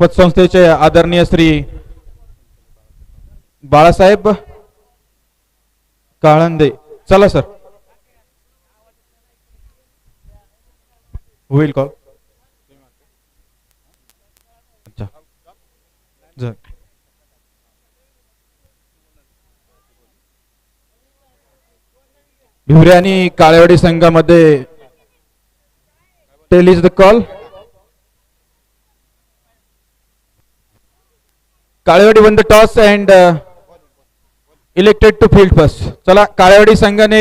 पतसंस्थेचे आदरणीय श्री बाळासाहेब काळंदे. चला सर, होईल कॉल. अच्छा भिवरे आणि काळेवाडी संघामध्ये tail is the call. Kalewadi won the toss and elected to field first. चला, काळेवाडी संघाने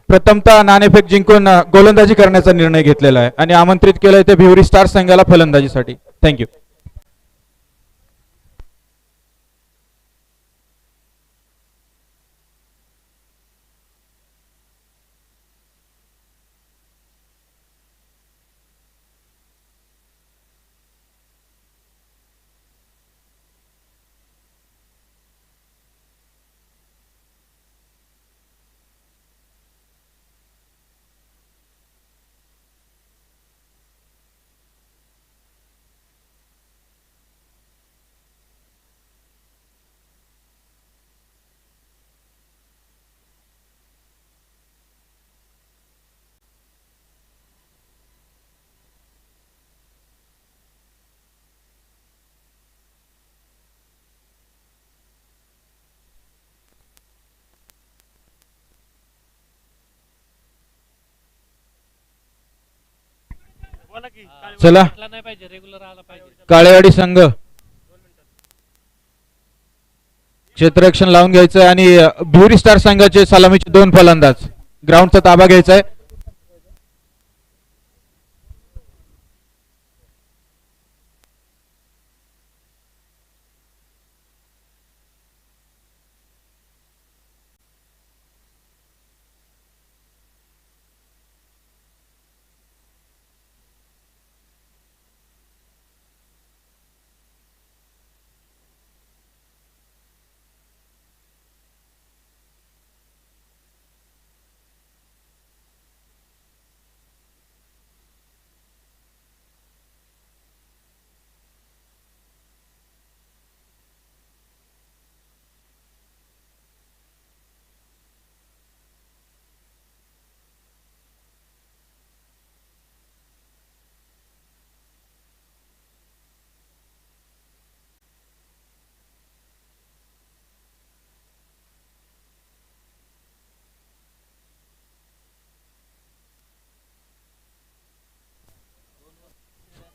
प्रथमतः नाणेफेक जिंकून गोलंदाजी करण्याचा निर्णय घेतलेला आहे आणि आमंत्रित केलंय ते भिवरी स्टार संघाला फलंदाजीसाठी. थँक्यू. चला, काळेवाडी संघ क्षेत्ररक्षण लावून घ्यायचंय आणि भिवरी स्टार संघाचे सलामीचे 2 फलंदाज ग्राउंडचा ताबा घ्यायचा आहे.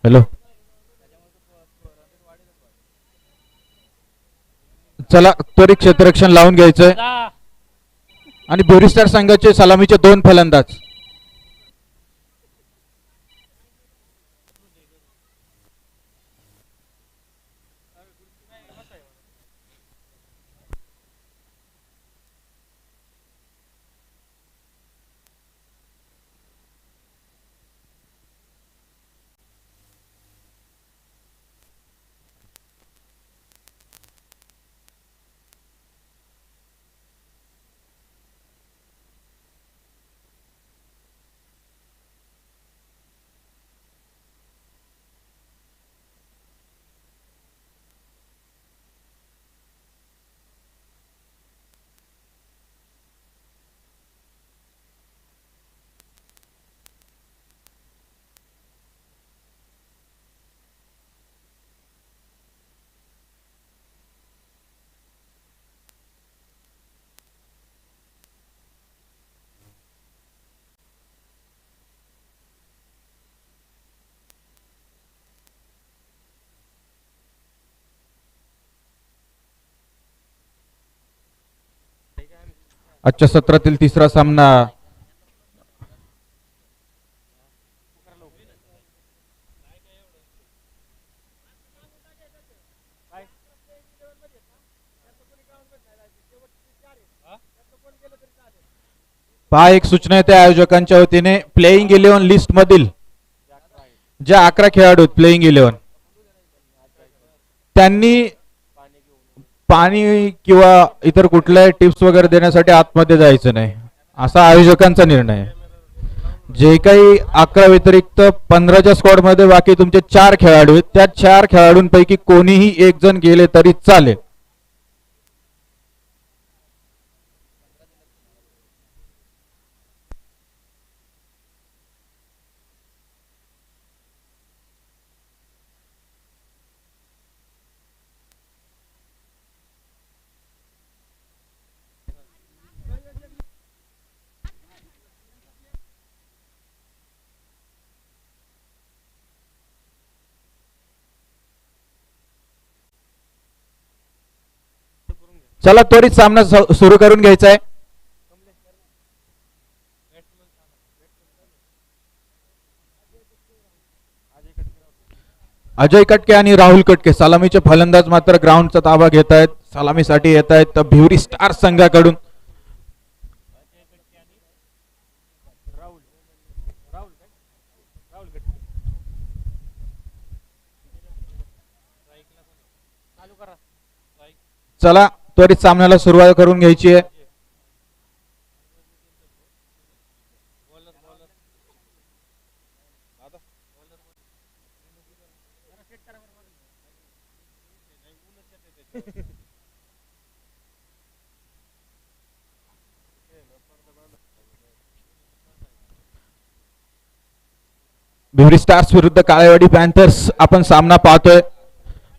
हॅलो, चला, त्वरित क्षेत्ररक्षण लावून घ्यायचंय आणि भिवरी स्टार संघाचे सलामीचे 2 फलंदाज. आजच्या सत्रातील तिसरा सामना पहा, एक सूचना आहे त्या आयोजकांच्या वतीने. प्लेइंग 11 लिस्ट मधील ज्या 11 खेळाडू प्लेइंग 11 त्यांनी पाणी किंवा इतर कुठल्याही टिप्स वगैरे देण्यासाठी आतमध्ये जायचं नाही, असा आयोजकांचा निर्णय आहे. जे काही 11 व्यतिरिक्त 15च्या स्क्वॉड मध्ये बाकी तुमचे 4 खेळाडू आहेत, त्या 4 खेळाडूंपैकी कोणीही एक जण गेले तरी चालेल. चला त्वरित सामना सुरू करून घ्यायचा आहे. अजय कटके आणि राहुल कटके सलामीचे फलंदाज मात्र ग्राउंडचा ताबा घेत आहेत. सलामीसाठी येत आहेत भिवरी स्टार संघाकडून. चला त्वरित सामन्याला सुरुवात करून घ्यायची आहे. भिवरी स्टार्स विरुद्ध काळेवाडी पॅन्थर्स आपण सामना पाहतोय.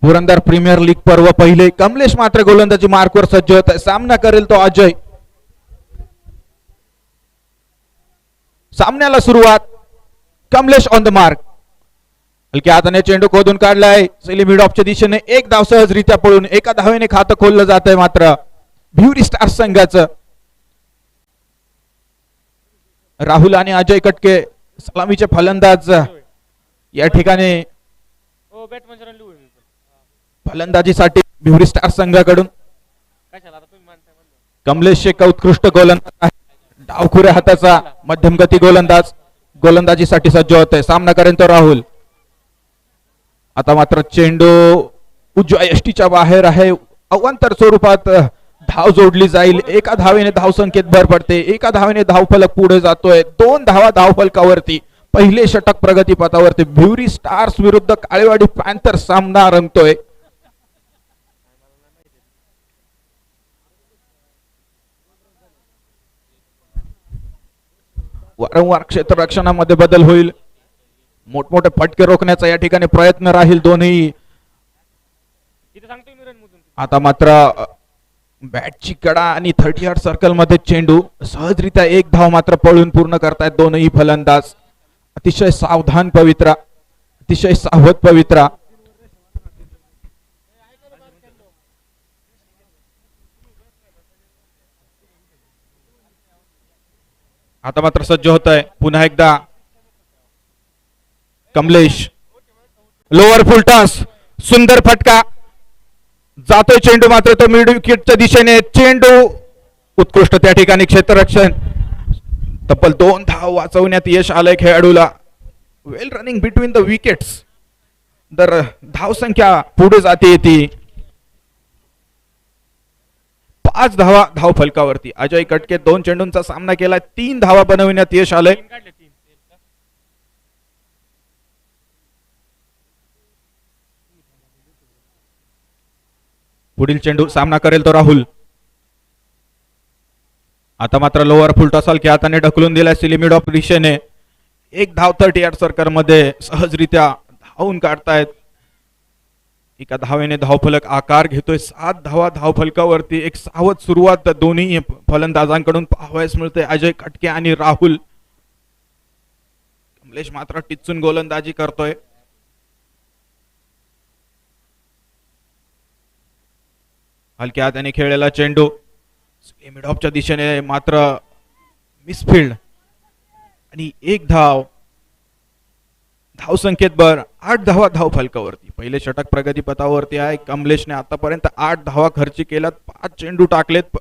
पुरंदर प्रीमियर लीग पर्व पहिले. कमलेश मात्र गोलंदाजी मार्कवर सज्ज होत आहे. सामना करेल तो अजय. सामन्याला सुरुवात. Kamlesh on the mark. हलक्या हाताने चेंडू खोदून काढलाय सेली मिड ऑफच्या दिशेने. एक धाव सहजरित्या पळून एका धावेने खातं खोललं जात आहे मात्र भिवरी स्टार्स संघाचं. राहुल आणि अजय कटके सलामीचे फलंदाज या ठिकाणी फलंदाजीसाठी भिवरी स्टार्स संघाकडून. कमलेश एक उत्कृष्ट गोलंदाज आहे. डावखुऱ्या हाताचा मध्यम गती गोलंदाज गोलंदाजीसाठी सज्ज होत आहे. सामना करेन तो राहुल. आता मात्र चेंडू उजव्या यष्टीच्या बाहेर आहे. अवांतर स्वरूपात धाव जोडली जाईल. एका धावेने धाव संख्येत भर पडते. एका धावेने धावफलक पुढे जातोय. 2 धावा धावफलकावरती. पहिले षटक प्रगतीपथावरती. भिवरी स्टार्स विरुद्ध काळेवाडी पॅन्थर्स सामना रंगतोय. वारंवार क्षेत्ररक्षणामध्ये बदल होईल. मोठमोठे फटके रोखण्याचा या ठिकाणी प्रयत्न राहील दोन्ही. आता मात्र बॅटची कडा आणि 30 यार्ड सर्कल मध्ये चेंडू सहजरित्या एक धाव मात्र पळून पूर्ण करतायत दोनही फलंदाज. अतिशय सावधान पवित्रा. अतिशय सावध पवित्रा. आता मात्र सज्ज होत आहे पुन्हा एकदा कमलेश. लोअर फुल टॉस. सुंदर फटका जातोय चेंडू मात्र तो मिड विकेटच्या दिशेने. चेंडू उत्कृष्ट त्या ठिकाणी क्षेत्ररक्षण. तब्बल 2 धाव वाचवण्यात यश आलंय खेळाडूला. वेल रनिंग बिटवीन द विकेट्स. तर धाव संख्या पुढे जाते ती 5 धावा धाव फलकावरती. अजय कटके 2 चेंडूंचा सामना केला. 3 धावा बनविण्यात यश आलंय. पुढील चेंडू सामना करेल तो राहुल. आता मात्र लोअर फुल टॉस हलक्या हाताने ढकलून दिलाय सिली मिड ऑफ दिशेने. एक धाव 30 यार्ड सर्कल मध्ये सहजरित्या धावून काढतायत. एका धावेने धावफलक आकार घेतोय. 7 धावा धावफलकावरती. एक सावध सुरुवात दोन्ही फलंदाजांकडून पाहावयास मिळते. अजय कटके आणि राहुल. कमलेश मात्र टिचून गोलंदाजी करतोय. हलक्या हाताने खेळलेला चेंडू मिड ऑफच्या दिशेने मात्र मिसफिल्ड आणि एक धाव. धाव संख्येत भर 8 धावा धाव फलकावरती. पहिले षटक प्रगतीपथावरती आहे. कमलेशने आतापर्यंत 8 धावा खर्ची केल्यात. 5 चेंडू टाकलेत.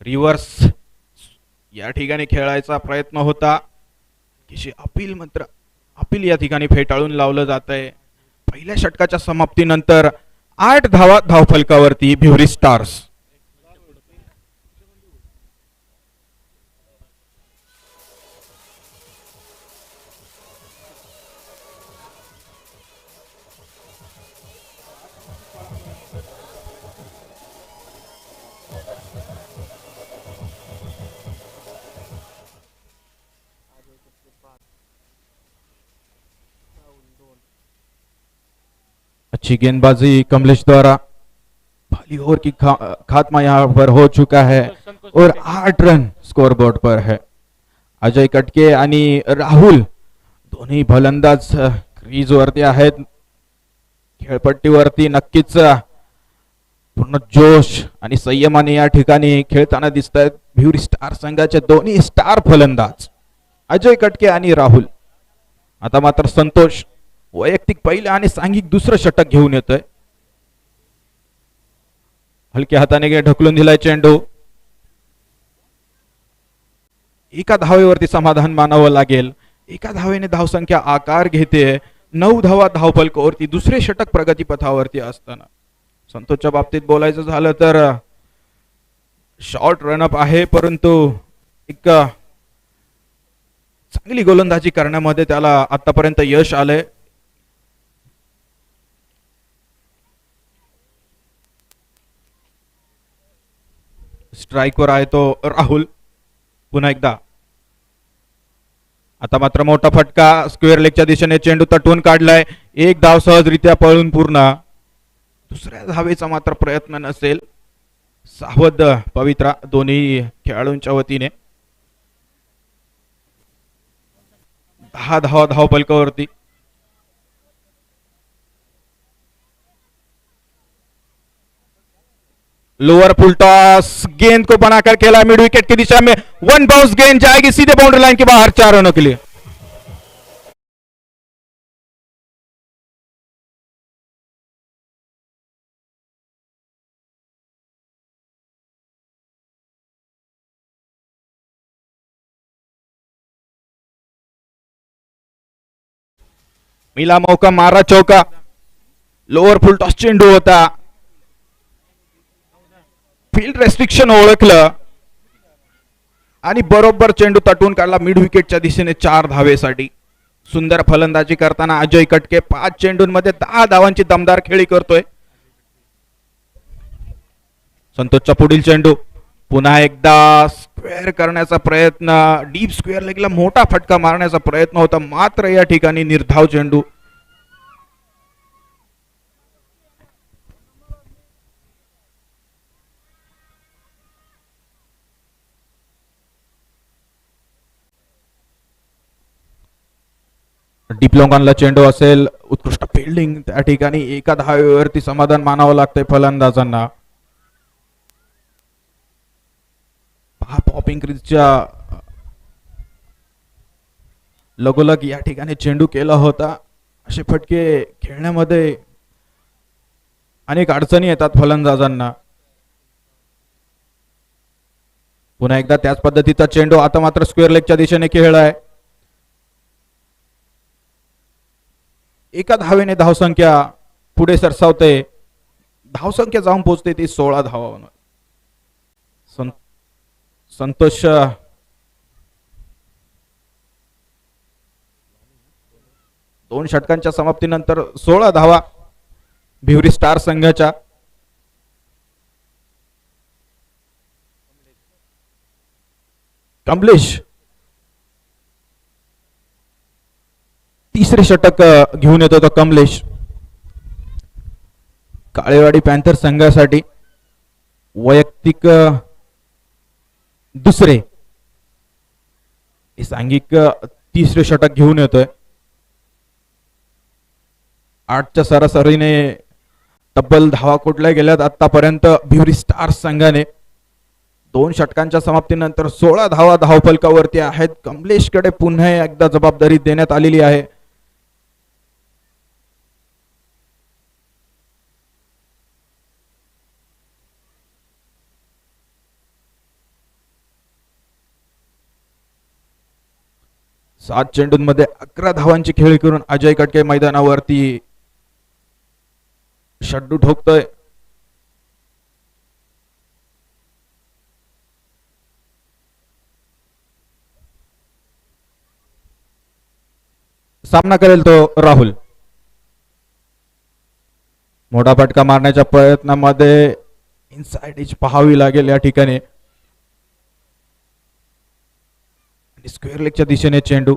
रिव्हर्स या ठिकाणी खेळायचा प्रयत्न होता. किशी अपील या ठिकाणी फेटाळून लावलं जात आहे. पहिल्या षटकाच्या समाप्तीनंतर 8 धावा धावफलकावरती भिवरी स्टार्स. अच्छी गेंदबाजी कमलेश द्वारा, पहली ओवर की खात्मा यहां पर हो चुका है और 8 रन स्कोरबोर्ड पर है. अजय कटके आणि राहुल दोन्ही फलंदाज क्रीज वरती आहेत. खेळपट्टीवरती नक्कीच पूर्ण जोश आणि संयमाने या ठिकाणी खेळताना दिसत आहेत भिवरी स्टार संघाचे दोन्ही स्टार फलंदाज अजय कटके आणि राहुल. आता मात्र संतोष वैयक्तिक पहिलं आणि सांघिक दुसरं षटक घेऊन येतोय. हलक्या हाताने ढकलून दिलाय चेंडू. एका धावेवरती समाधान मानावं लागेल. एका धावेने धावसंख्या आकार घेते. 9 धावा धावफलकावरती दुसरे षटक प्रगतीपथावरती असताना संतोषच्या बाबतीत बोलायचं झालं तर शॉर्ट रनअप आहे, परंतु एक चांगली गोलंदाजी करण्यामध्ये त्याला आतापर्यंत यश आलंय. स्ट्राइकवर आहे तो राहुल. पुन्हा एकदा आता मात्र मोठा फटका स्क्वेअर लेगच्या दिशेने चेंडू तटवून काढलाय. एक धाव सहजरित्या पळून पूर्ण. दुसऱ्या धावेचा मात्र प्रयत्न नसेल. सावध पवित्रा दोन्ही खेळाडूंच्या वतीने. 10 धावा धावफलकावरती. लोअर फुल टॉस, गेंद को बनाकर खेला मिड विकेट की दिशा में. वन बाउंस गेंद जाएगी सीधे बाउंड्री लाइन के बाहर 4 रनों के लिए. मिला मौका, मारा चौका. लोअर फुल टॉस चेंडू होता. फील्ड रेस्ट्रिक्शन ओळखलं आणि बरोबर चेंडू तटवून काढला मिड विकेटच्या दिशेने 4 धावेसाठी. सुंदर फलंदाजी करताना अजय कटके 5 चेंडूंमध्ये 10 धावांची दमदार खेळी करतोय. संतोषचा पुढील चेंडू पुन्हा एकदा स्क्वेअर करण्याचा प्रयत्न. डीप स्क्वेअर लेगला मोठा फटका मारण्याचा प्रयत्न होता, मात्र या ठिकाणी निर्धाव चेंडू. डिप्लोंगॉनला चेंडू असेल. उत्कृष्ट फिल्डिंग त्या ठिकाणी. एका धावेवरती समाधान मानावं लागतंय फलंदाजांना. पॉपिंग क्रीजच्या लगोलग या ठिकाणी चेंडू केला होता. असे फटके खेळण्यामध्ये अनेक अडचणी येतात फलंदाजांना. पुन्हा एकदा त्याच पद्धतीचा चेंडू. आता मात्र स्क्वेअर लेगच्या दिशेने खेळलाय. एका धावेने धावसंख्या पुढे सरसावते. धावसंख्या जाऊन पोहोचते ती 16 धावांवर. संतोष दोन षटकांच्या समाप्तीनंतर 16 धावा भिवरी स्टार संघाच्या. कमलेश तिसरे षटक घेऊन येतो तो कमलेश काळेवाडी पॅन्थर संघासाठी. वैयक्तिक दुसरे सांघिक तिसरे षटक घेऊन येतोय. 8च्या सरासरीने तब्बल धावा कुठल्या गेल्यात आतापर्यंत भिवरी स्टार संघाने. 2 षटकांच्या समाप्तीनंतर 16 धावा धावफलकावरती आहेत. कमलेशकडे पुन्हा एकदा जबाबदारी देण्यात आलेली आहे. सात चेंडूंमध्ये 11 धावांची खेळी करून अजय कटके मैदानावरती षड्डू ठोकतोय. सामना करेल तो राहुल. मोठा फटका मारण्याच्या प्रयत्नामध्ये इनसाइड एज पाहावी लागेल या ठिकाणी. स्क्वेअर लेगच्या दिशेने चेंडू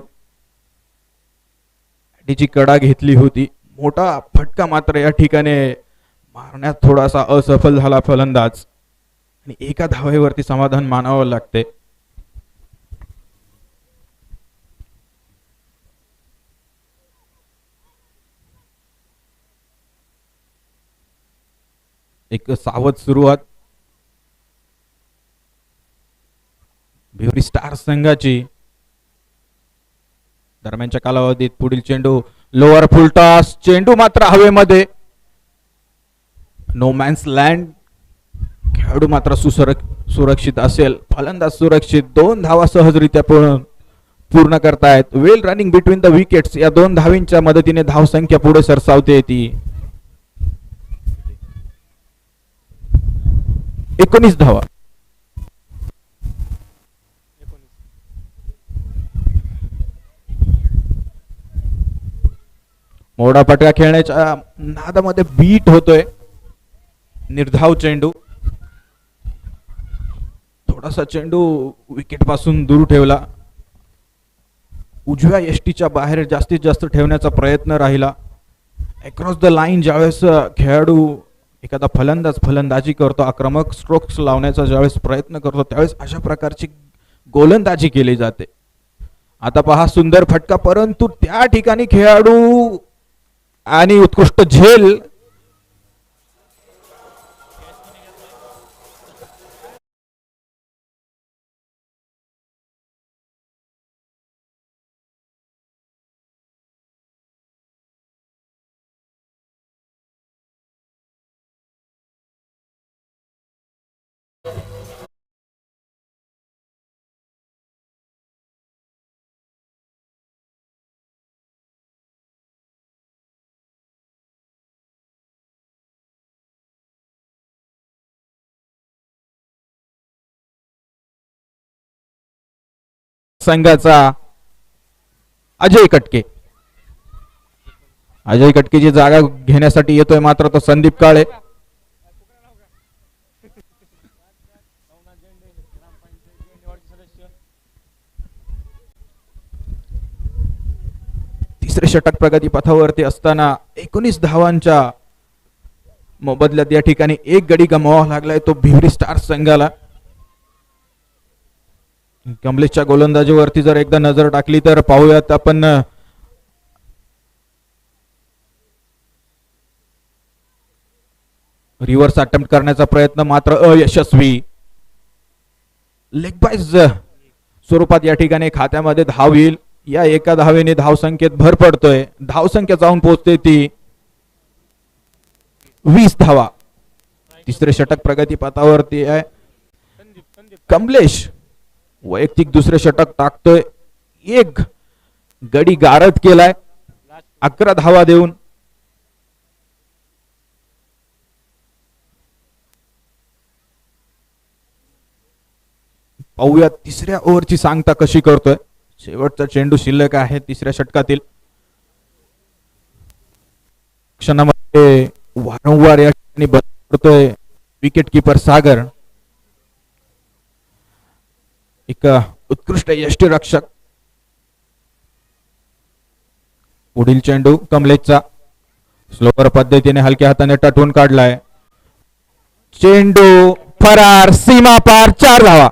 तिची कडा घेतली होती. मोठा फटका मात्र या ठिकाणी मारण्यात थोडासा असफल झाला फलंदाज आणि एका धावेवरती समाधान मानावं लागते. एक सावध सुरुवात भिवरी स्टार संघाची. दरम्यानच्या कालावधीत पुढील चेंडू लोअर फुलटॉस. चेंडू मात्र हवेमध्ये. No man's land. खेळाडू मात्र सुरक्षित असेल. फलंदाज सुरक्षित. 2 धावा सहजरित्या पूर्ण करतायत. वेल रनिंग बिटवीन द विकेट्स. या 2 धावींच्या मदतीने धावसंख्या पुढे सरसावते येते. 19 धावा. मोठा फटका खेळण्याच्या नादामध्ये बीट होतोय. निर्धाव चेंडू. थोडासा चेंडू विकेट पासून दूर ठेवला. उजव्या यष्टीच्या बाहेर जास्तीत जास्त ठेवण्याचा प्रयत्न राहिला. अक्रॉस द लाईन ज्यावेळेस खेळाडू एखादा फलंदाज फलंदाजी करतो, आक्रमक स्ट्रोक्स लावण्याचा ज्यावेळेस प्रयत्न करतो, त्यावेळेस अशा प्रकारची गोलंदाजी केली जाते. आता पहा सुंदर फटका, परंतु त्या ठिकाणी खेळाडू आणि उत्कृष्ट झेल. संघाचा अजय कटके. अजय कटकेची जागा घेण्यासाठी येतोय मात्र तो संदीप काळे. तिसरे षटक प्रगती पथावरती असताना 19 धावांच्या मोबदल्यात या ठिकाणी एक गडी गमवावा लागलाय तो भिवरी स्टार संघाला. कमलेशच्या गोलंदाजीवरती जर एकदा नजर टाकली तर पाहूयात आपण. रिव्हर्स अटेम्प्ट करण्याचा प्रयत्न मात्र अयशस्वी. लेग बाईज स्वरूपात या ठिकाणी खात्यामध्ये धाव येईल. या एका धावेने धावसंख्येत भर पडतोय. धावसंख्या जाऊन पोहोचते ती 20 धावा. तिसरे षटक प्रगती पथावरती आहे. कमलेश वैयक्तिक दुसरे षटक टाकतोय. एक गडी गारद केलाय 11 धावा देऊन. पाहूया तिसऱ्या ओव्हरची सांगता कशी करतोय. शेवटचा चेंडू शिल्लक आहे तिसऱ्या षटकातील. क्षणामध्ये वारंवार या ठिकाणी बदलतोय विकेट किपर सागर. एक उत्कृष्ट यष्टीरक्षक. पुढील चेंडू कमलेशचा स्लोअर पद्धतीने हलक्या हाताने टटवून काढलाय. चेंडू फरार. सीमा पार. 4 धावा.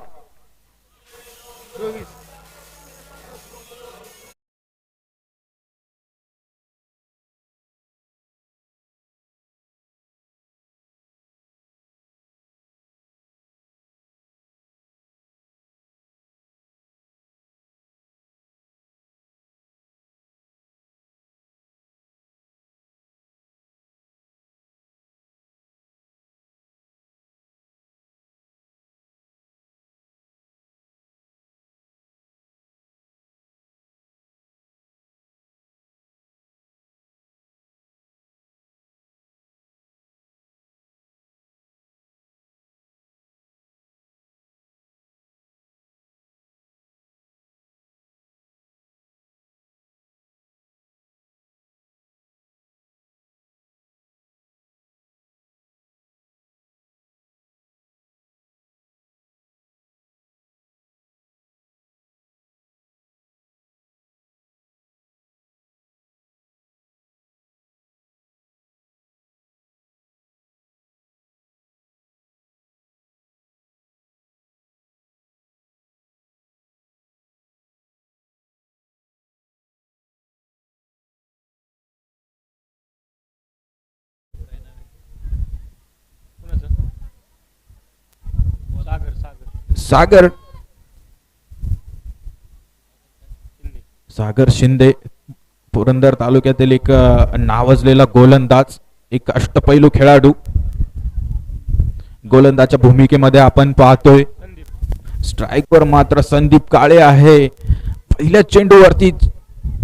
सागर सागर शिंदे पुरंदर तालुक्यातील एक नावाजलेला गोलंदाज, एक अष्टपैलू खेळाडू. गोलंदाजच्या भूमिकेमध्ये आपण पाहतोय. स्ट्राइकवर मात्र संदीप काळे आहे. पहिल्या चेंडूवरती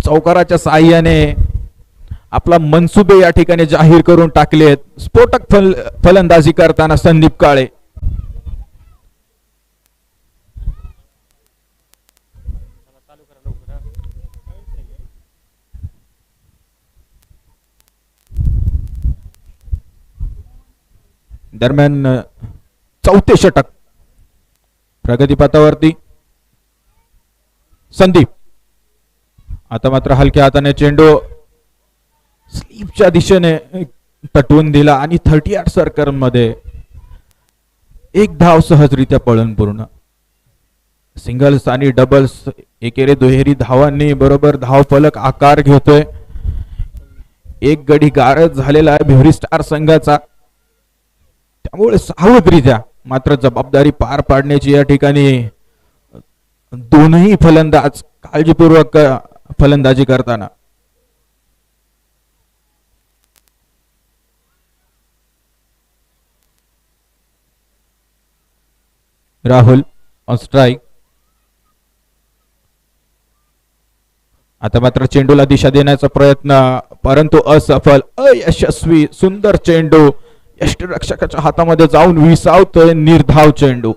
चौकाराच्या साहाय्याने आपला मनसुबे या ठिकाणी जाहीर करून टाकलेत. स्फोटक फलंदाजी करताना संदीप काळे. दरम्यान चौथे षटक प्रगतीपथावरती संदीप. आता मात्र हलक्या हाताने चेंडू स्लीपच्या दिशेने तटवून दिला आणि 38 सर्कल मध्ये एक धाव सहजरित्या पळून पूर्ण. सिंगल्स आणि डबल्स एकेरी दुहेरी धावांनी बरोबर धाव फलक आकार घेतोय. एक गडी गारद झालेला आहे भिवरी स्टार संघाचा. त्यामुळे सावधरित्या मात्र जबाबदारी पार पाडण्याची या ठिकाणी दोनही फलंदाज काळजीपूर्वक फलंदाजी करताना. Rahul on strike. आता मात्र चेंडूला दिशा देण्याचा प्रयत्न परंतु असफल, अयशस्वी. सुंदर चेंडू यष्टिरक्षकाच्या हातामध्ये जाऊन विसावतोय. निर्धाव चेंडू.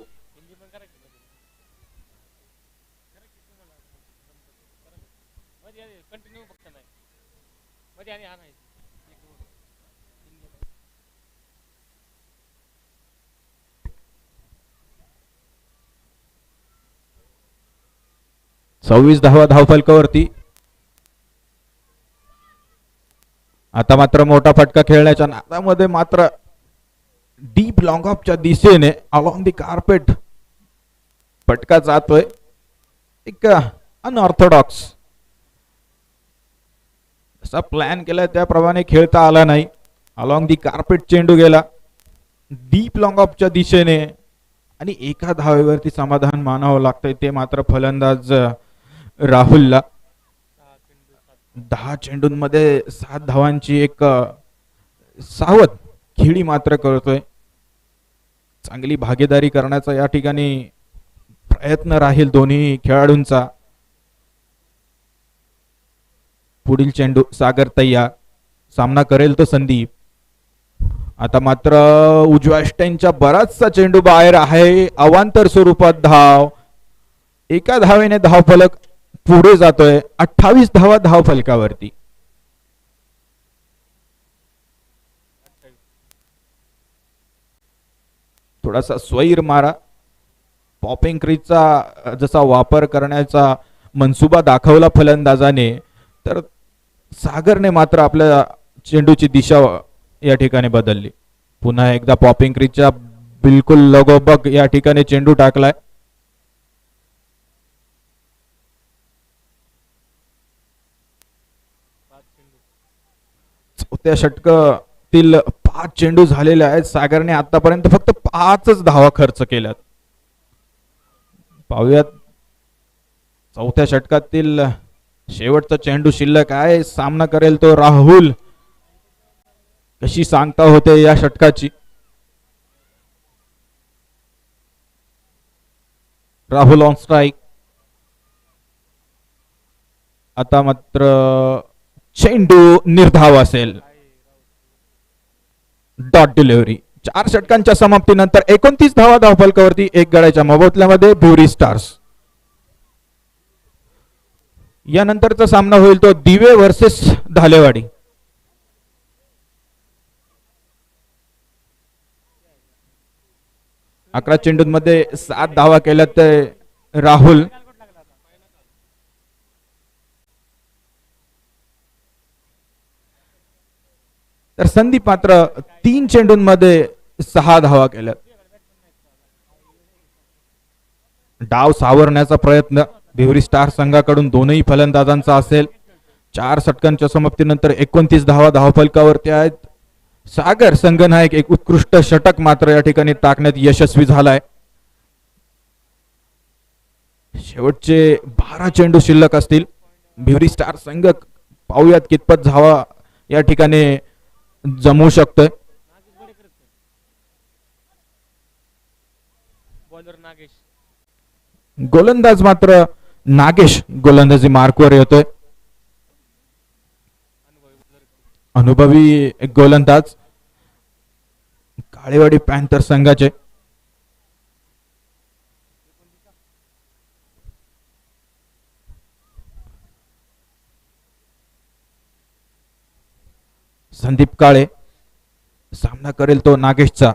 सव्वीस धावा धावफलकावरती. आता मात्र मोठा फटका खेळण्याच्या नादामध्ये मात्र डीप लॉंग ऑफच्या दिशेने अलॉंग दी कार्पेट फटका जातोय. एक अनऑर्थोडॉक्स असा प्लॅन केलाय त्याप्रमाणे खेळता आला नाही. अलॉंग दी कार्पेट चेंडू गेला डीप लॉंग ऑफच्या दिशेने आणि एका धावेवरती समाधान मानावं लागतंय ते मात्र फलंदाज राहुलला. 10 चेंडूंमध्ये 7 धावांची एक सावध खेळी मात्र करतोय. चांगली भागीदारी करण्याचा या ठिकाणी प्रयत्न राहील दोन्ही खेळाडूंचा. पुढील चेंडू सागर तय्या. सामना करेल तो संदीप. आता मात्र उजव्या स्टँडच्या बराचसा चेंडू बाहेर आहे. अवांतर स्वरूपात धाव. एका धावेने धावफलक पुढे जातोय. 28 धावा धावफलकावरती. थोडासा स्वैर मारा. पॉपिंग क्रीजचा जसा वापर करण्याचा मनसुबा दाखवला फलंदाजाने तर सागरने मात्र आपल्या चेंडूची दिशा या ठिकाणी बदलली. पुन्हा एकदा पॉपिंग क्रीजच्या बिलकुल लगोबग या ठिकाणी चेंडू टाकलाय. चौथ्या षटकातील 5 चेंडू झालेले आहेत. सागरने आतापर्यंत फक्त 5च धावा खर्च केल्यात. पाहूयात चौथ्या षटकातील शेवटचा चेंडू शिल्लक आहे. सामना करेल तो राहुल. कशी सांगता होते या षटकाची. Rahul on strike. आता मात्र चेंडू निर्धाव असेल. Dot delivery. 4 षटकांच्या समाप्तीनंतर 29 धावा धावफलकावरती. एक गड्याच्या मोबदल्यामध्ये भिवरी स्टार्स. यानंतरचा सामना होईल तो दिवे वर्सेस धालेवाडी. अकरा चेंडूंमध्ये 7 धावा केल्यात ते राहुल. तर संदीप मात्र 3 चेंडूंमध्ये 6 धावा केल्यात. डाव सावरण्याचा प्रयत्न भिवरी स्टार संघाकडून दोनही फलंदाजांचा असेल. 4 षटकांच्या समाप्तीनंतर 29 धावा धावफलकावरती आहेत. सागर संघनायक एक उत्कृष्ट षटक मात्र या ठिकाणी टाकण्यात यशस्वी झालाय. शेवटचे 12 चेंडू शिल्लक असतील. भिवरी स्टार संघ पाहूयात कितपत धावा या ठिकाणी जमवू शकतोय. गोलंदाज मात्र नागेश गोलंदाजी मार्कवर येतोय. अनुभवी एक गोलंदाज काळेवाडी पॅन्थर संघाचे. संदीप काळे सामना करेल तो नागेशचा.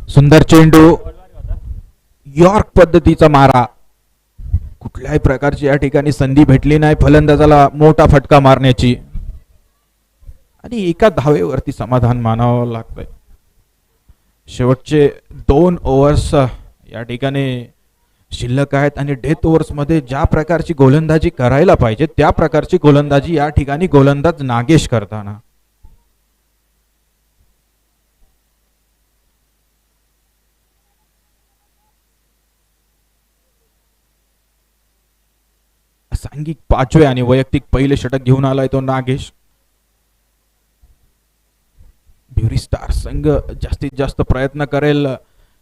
सुंदर चेंडू, यॉर्क पद्धतीचा मारा. कुठल्याही प्रकारची या ठिकाणी संधी भेटली नाही फलंदाजाला मोठा फटका मारण्याची आणि एका धावेवरती समाधान मानावं लागतंय. शेवटचे 2 ओव्हर्स या ठिकाणी शिल्लक आहेत आणि डेथ ओव्हर्स मध्ये ज्या प्रकारची गोलंदाजी करायला पाहिजे त्या प्रकारची गोलंदाजी या ठिकाणी गोलंदाज नागेश करताना. सांघिक 5वे आणि वैयक्तिक पहिले षटक घेऊन आलाय तो नागेश. भिवरी स्टार संघ जास्तीत जास्त प्रयत्न करेल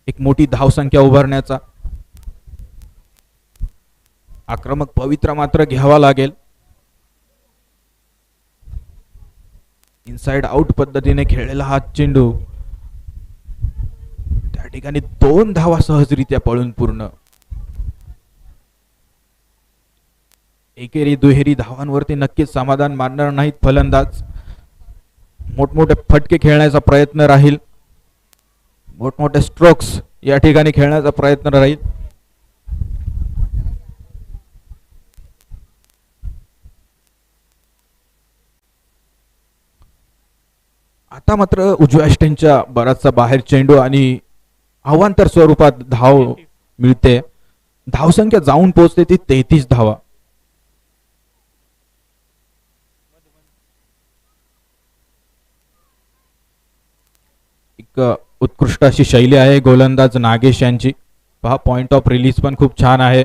एक मोठी धावसंख्या उभारण्याचा. आक्रमक पवित्रा मात्र घ्यावा लागेल. इनसाइड आउट पद्धतीने खेळलेला हा चेंडू त्या ठिकाणी 2 धावा सहजरित्या पळून पूर्ण. एकेरी दुहेरी धावांवरती नक्कीच समाधान मानणार नाहीत फलंदाज. मोठमोठे फटके खेळण्याचा प्रयत्न राहील. मोठमोठे स्ट्रोक्स या ठिकाणी खेळण्याचा प्रयत्न राहील. आता मात्र उजव्या स्टँडच्या बराचसा बाहेर चेंडू आणि अवांतर स्वरूपात धाव मिळते. धावसंख्या जाऊन पोहोचते ती 33 धावा. एक उत्कृष्ट अशी शैली आहे गोलंदाज नागेश यांची. पहा पॉइंट ऑफ रिलीज पण खूप छान आहे.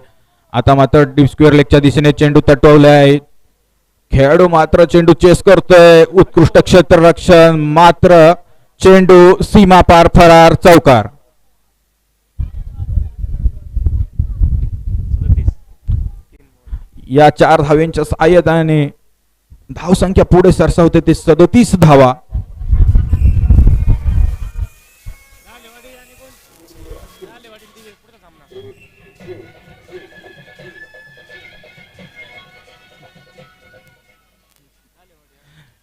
आता मात्र डीप स्क्वेअर लेगच्या दिशेने चेंडू तटवले आहे. खेळाडू मात्र चेंडू चेस करतोय. उत्कृष्ट क्षेत्ररक्षण मात्र चेंडू सीमा पार फरार चौकार. या 4 धाव्यांच्या सहाय्याने धावसंख्या पुढे सरसावते ते 37 धावा.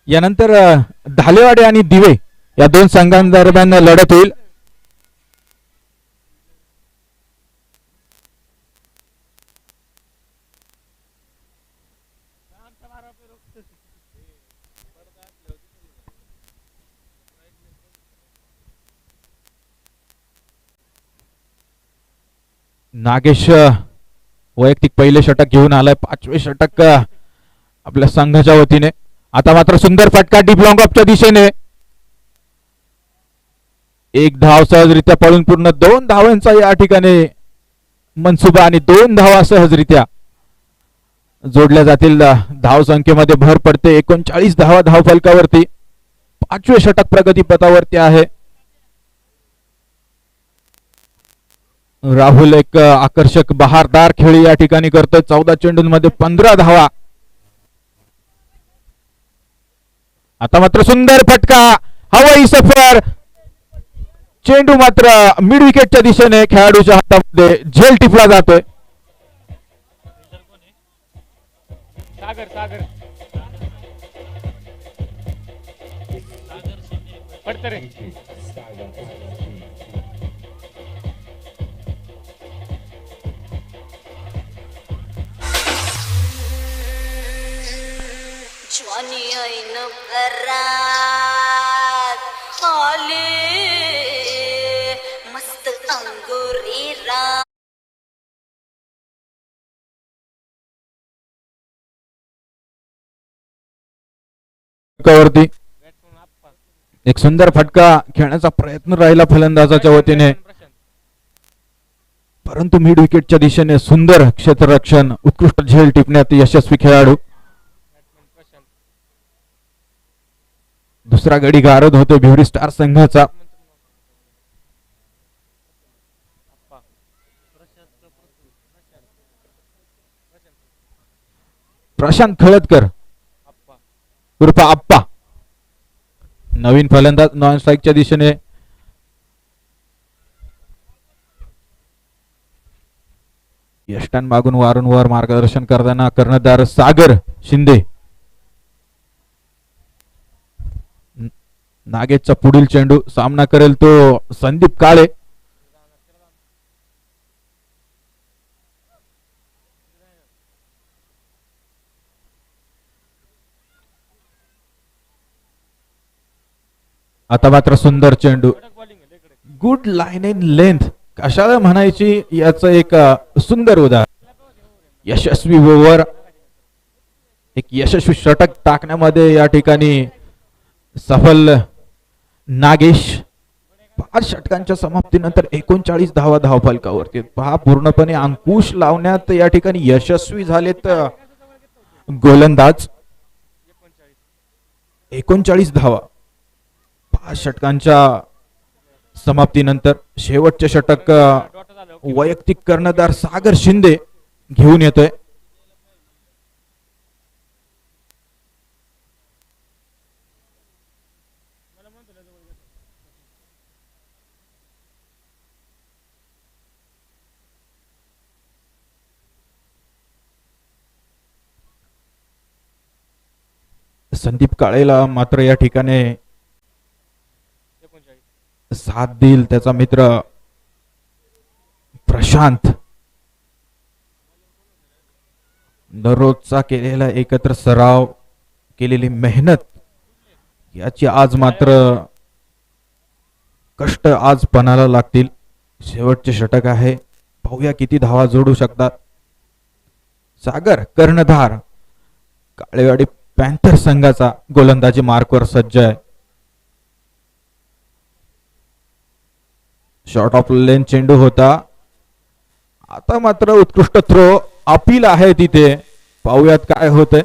यानंतर धालेवाडी आणि दिवे या 2 संघांदरम्यान लढत होईल. नागेश वैयक्तिक पहिले षटक घेऊन आलाय. 5वे षटक आपल्या संघाच्या वतीने. आता मात्र सुंदर फटका डीप लॉंग ऑफच्या दिशेने. 1 धाव सहजरित्या पळून पूर्ण. 2 धावांचा या ठिकाणी मनसुबा आणि 2 धावा सहजरित्या जोडल्या जातील. धाव संख्येमध्ये भर पडते. 39 धावा धाव फलकावरती. 5वे षटक प्रगतीपथावरती आहे. राहुल एक आकर्षक बहारदार खेळी या ठिकाणी करतोय. 14 चेंडूंमध्ये 15 धावा. आता मात्र सुंदर फटका, हवाई सफर. चेंडू मात्र मिड विकेटच्या दिशेने खेळाडूच्या हातामध्ये झेल टिपला जातोय. ज्वानी ऐन घरात आले मस्त अंगुरी रा फटकावरती एक सुंदर फटका खेळण्याचा प्रयत्न राहिला फलंदाजाच्या वतीने, परंतु मिड विकेटच्या दिशेने सुंदर क्षेत्ररक्षण, उत्कृष्ट झेल टिपण्यात यशस्वी खेळाडू. दुसरा गडी गारद होतो भिवरी स्टार संघाचा. प्रशांत खळदकर उर्फ आप्पा नवीन फलंदाज नॉन स्ट्राईकच्या दिशेने. यष्टान मागून वारंवार मार्गदर्शन करताना कर्णधार सागर शिंदे. नागेशचा पुढील चेंडू सामना करेल तो संदीप काळे. आता मात्र सुंदर चेंडू, गुड लाईन इन लेंथ कशाला म्हणायची याचं एक सुंदर उदाहरण. यशस्वी ओव्हर, एक यशस्वी षटक टाकण्यामध्ये या ठिकाणी सफल नागेश. 5 षटकांच्या समाप्तीनंतर 39 धावा धावफलकावरती. पहा, पूर्णपणे अंकुश लावण्यात या ठिकाणी यशस्वी झालेत गोलंदाज. 39 धावा 5 षटकांच्या समाप्तीनंतर. शेवटचे षटक वैयक्तिक कर्णधार सागर शिंदे घेऊन येतोय. संदीप काळेला मात्र या ठिकाणी साथ देईल त्याचा मित्र प्रशांत. दररोजचा केलेला एकत्र सराव, केलेली मेहनत याची आज मात्र कष्ट आज पणाला लागतील. शेवटचे षटक आहे, पाहूया किती धावा जोडू शकतात. सागर कर्णधार काळेवाडी पॅन्थर संघाचा गोलंदाजी मार्कवर सज्ज आहे. शॉर्ट ऑफ लेन चेंडू होता. आता मात्र उत्कृष्ट थ्रो अपील आहे तिथे, पाहूयात काय होतंय.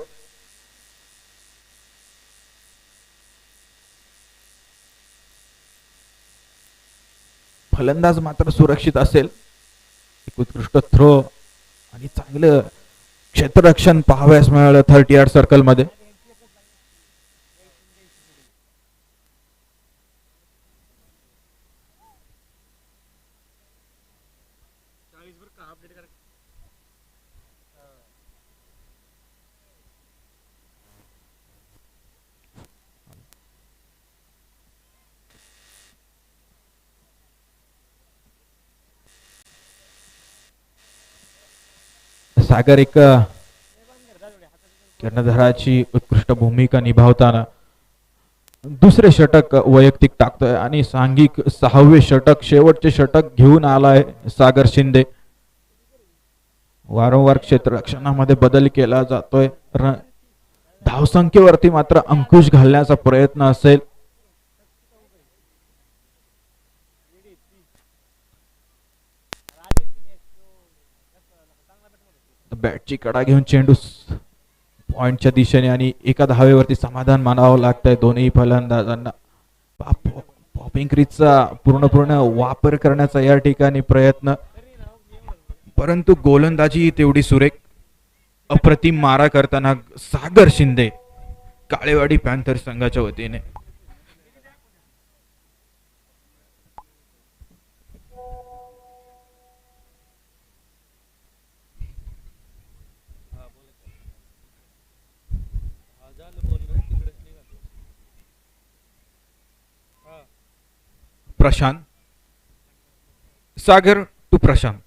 फलंदाज मात्र सुरक्षित असेल. एक उत्कृष्ट थ्रो आणि चांगलं क्षेत्ररक्षण पाहावयास मिळालं 30 यार्ड सर्कल मध्ये. सागर एक कर्णधाराची उत्कृष्ट भूमिका निभावताना दुसरे षटक वैयक्तिक टाकतोय आणि सांघिक 6वे षटक, शेवटचे षटक घेऊन आलाय सागर शिंदे. वारंवार क्षेत्ररक्षणामध्ये बदल केला जातोय. धावसंख्येवरती मात्र अंकुश घालण्याचा प्रयत्न असेल. बॅटची कडा घेऊन चेंडू पॉइंटच्या दिशेने आणि एका धावेवरती समाधान मानावं लागतंय दोन्ही फलंदाजांना. पॉपिंग क्रीजचा पूर्ण वापर करण्याचा या ठिकाणी प्रयत्न, परंतु गोलंदाजी तेवढी सुरेख. अप्रतिम मारा करताना सागर शिंदे काळेवाडी पॅन्थर संघाच्या वतीने. प्रशांत, सागर टू प्रशांत.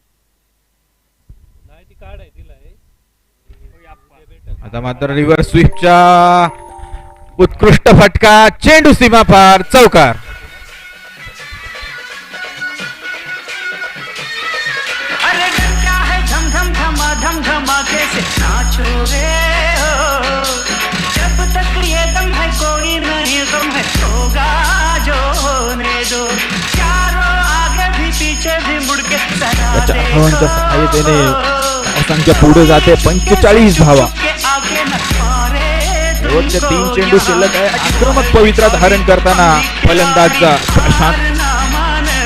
आता मात्र रिव्हर्स स्वीपचा उत्कृष्ट फटका, चेंडू सीमा पार, चौकार. अरे क्या है धम धम धम धमाके से नाचो रे हो, जब तक ये दम है कोई भी मुड़ के जरा त्याच्या देखो धावांच्या सहाय्यतेने धावसंख्या पुढे जाते 45 धावा. के आगे न मारे शेवटचे 3 चेंडू शिल्लक आहे. आक्रमक पवित्रा धारण करताना फलंदाज प्रशांत. ना माने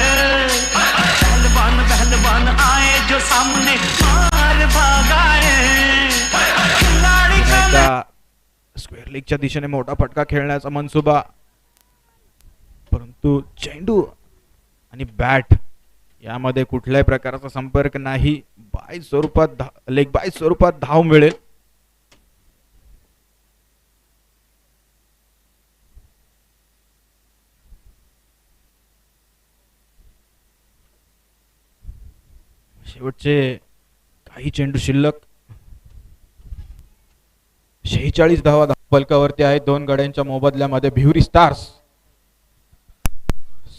पहलवान पहलवान आए जो सामने मार भागाए खिलाड़ी का एकदा स्क्वेअर लीगच्या दिशेने मोठा फटका खेळण्याचा मनसुबा, परंतु चेंडू आणि बॅट यामध्ये कुठल्याही प्रकारचा संपर्क नाही. बाय स्वरूपात लेग बाय स्वरूपात धाव मिळेल. शेवटचे काही चेंडू शिल्लक. 46 धावा फलकावरती आहेत. 2 गड्यांच्या मोबदल्यामध्ये भिवरी स्टार्स.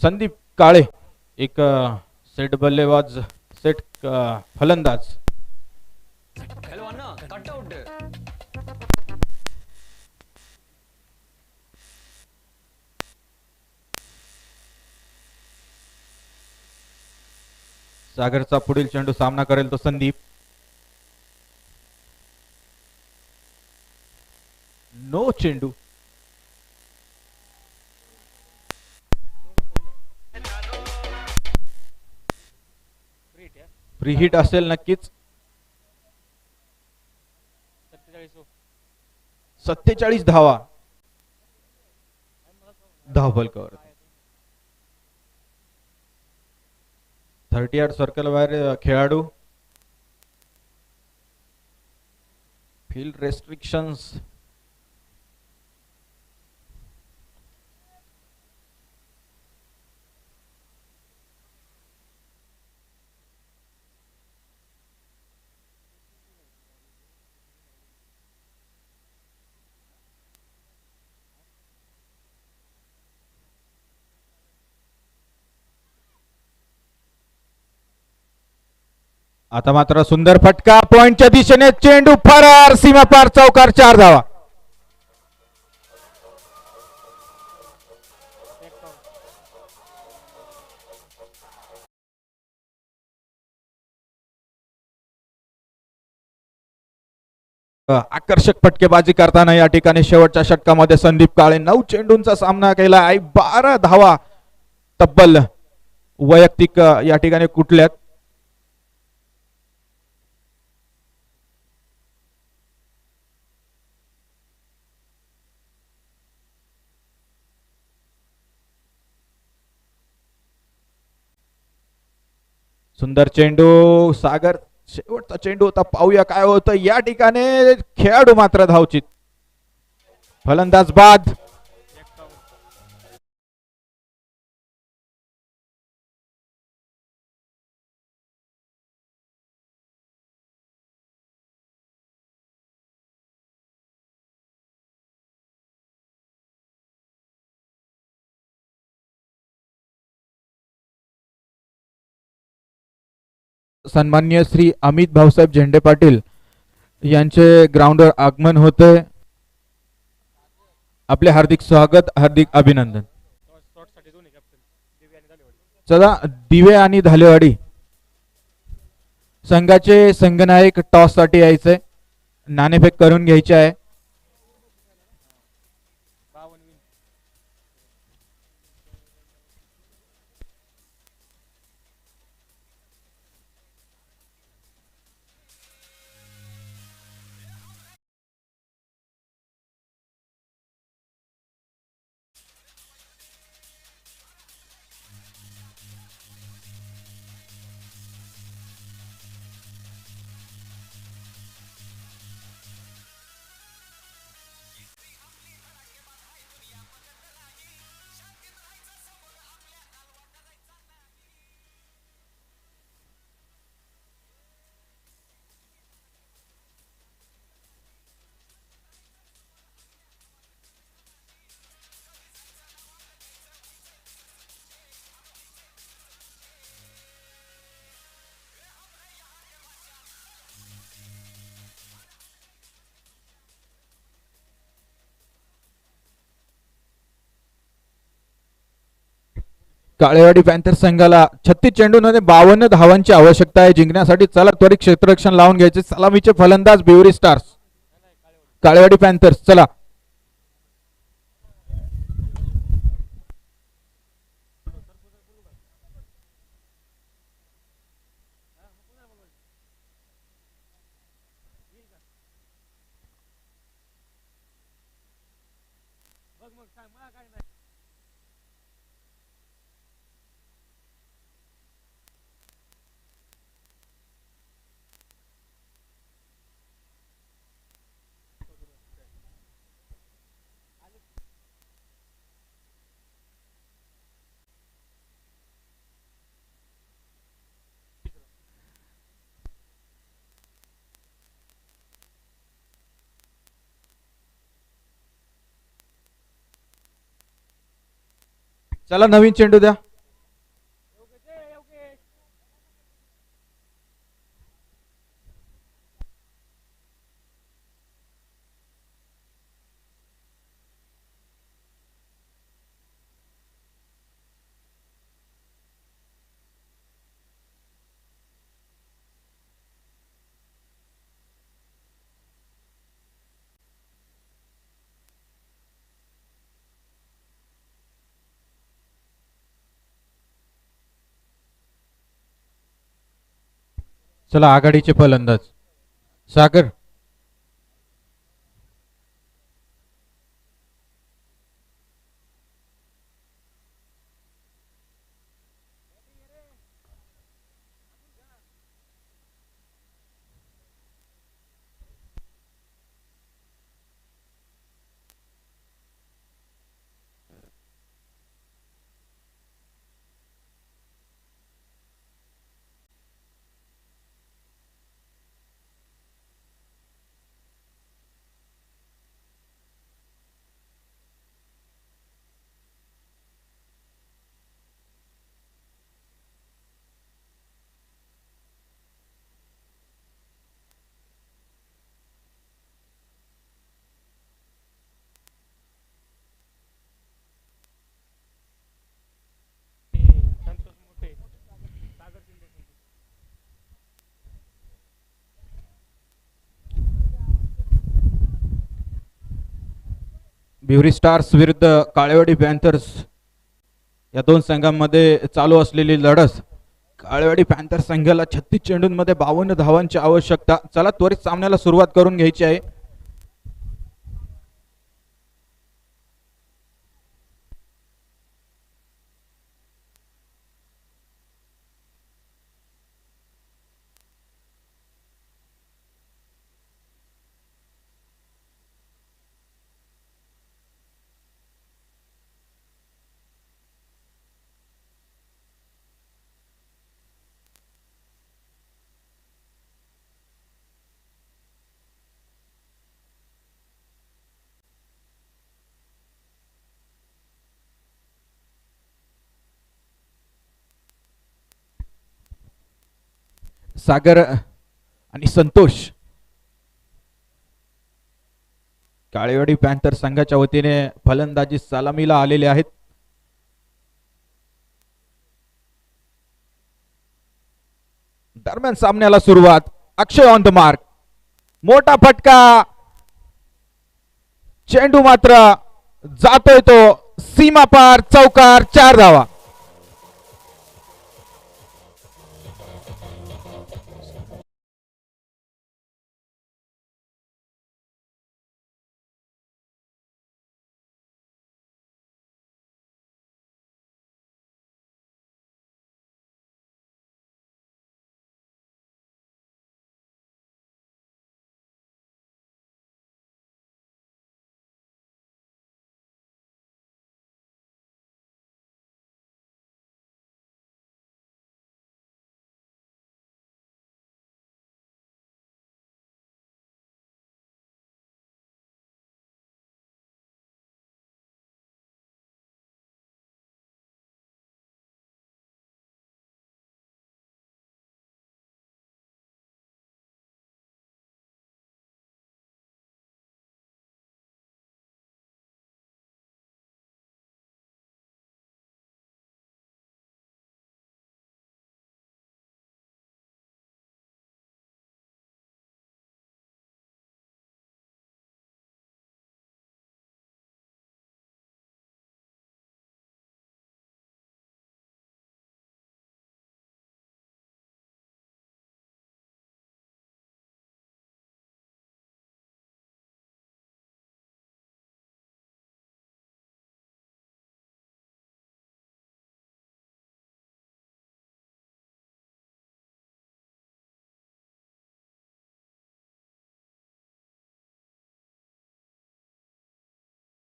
संदीप काळे एक सेट बल्लेबाज, सेट फलंदाज. सागरचा पुढील चेंडू सामना करेल तो संदीप. नो चेंडू. फ्री हिट असेल नक्कीच. 47 धावा धाव फलकावर. 30 सर्कल बाहेर खेळाडू. Field restrictions. आता मात्र सुंदर फटका पॉइंटच्या दिशेने. चेंडू फरार, सीमा पार, चौकार, 4 धावा. आकर्षक फटकेबाजी करताना या ठिकाणी शेवटच्या षटकामध्ये संदीप काळे 9 चेंडूंचा सामना केला आहे. 12 धावा तब्बल वैयक्तिक या ठिकाणी कुठल्यात. सुंदर चेंडू. सागर शेवटचा चेंडू होता. पाहूया काय होतं या ठिकाणी. खेळाडू मात्र धावचित. फलंदाज बाद. सन्मान्य श्री अमित भाऊसाहेब झेंडे पाटील यांचे ग्राउंडवर आगमन होते. आपले हार्दिक स्वागत, हार्दिक अभिनंदन. चला, दिवे आणि धालेवाडी संघाचे संघनायक टॉस साठी यायचे. नाणेफेक करून घ्यायचे आहे. काळेवाडी पॅन्थर संघाला 36 चेंडूंमध्ये 52 धावांची आवश्यकता आहे जिंकण्यासाठी. चला त्वरित क्षेत्ररक्षण लावून घ्यायचे. सलामीचे फलंदाज बिवरी स्टार्स, काळेवाडी पॅन्थर्स. चला चला नवीन चेंडू द्या. चला आघाडीचे फलंदाज सागर, बिवरी स्टार्स विरुद्ध काळेवाडी पॅन्थर्स या दोन संघांमध्ये चालू असलेली लढत. काळेवाडी पॅन्थर संघाला 36 चेंडूंमध्ये 52 धावांची आवश्यकता. चला त्वरित सामन्याला सुरुवात करून घ्यायची आहे. सागर आणि संतोष काळेवाडी पॅन्थर संघाच्या वतीने फलंदाजी सलामीला आलेले आहेत. दरम्यान सामन्याला सुरुवात. अक्षय ऑन द मार्क, मोठा फटका, चेंडू मात्र जातोय तो सीमा पार, चौकार, 4 धावा.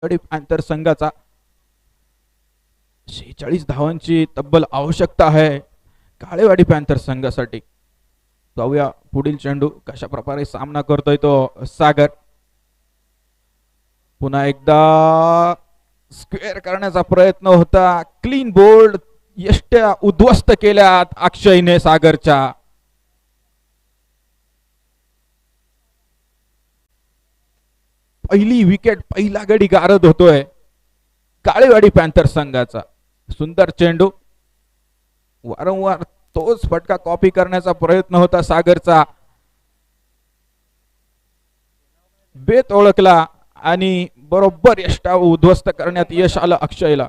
पॅन्थर संघाचा 46 धावांची तब्बल आवश्यकता आहे काळेवाडी पॅन्थर संघासाठी. पाहूया पुढील चेंडू कशा प्रकारे सामना करतोय तो सागर. पुन्हा एकदा स्क्वेअर करण्याचा प्रयत्न होता. क्लीन बोल्ड यष्ट्या उद्ध्वस्त केल्यात अक्षयने सागरच्या. पहिली विकेट पहिला गडी गारद होतोय काळेवाडी पॅन्थर संघाचा. सुंदर चेंडू वारंवार तोच फटका कॉपी करण्याचा प्रयत्न होता सागरचा. बेत ओळखला आणि बरोबर यष्टा उद्ध्वस्त करण्यात यश आलं अक्षयला.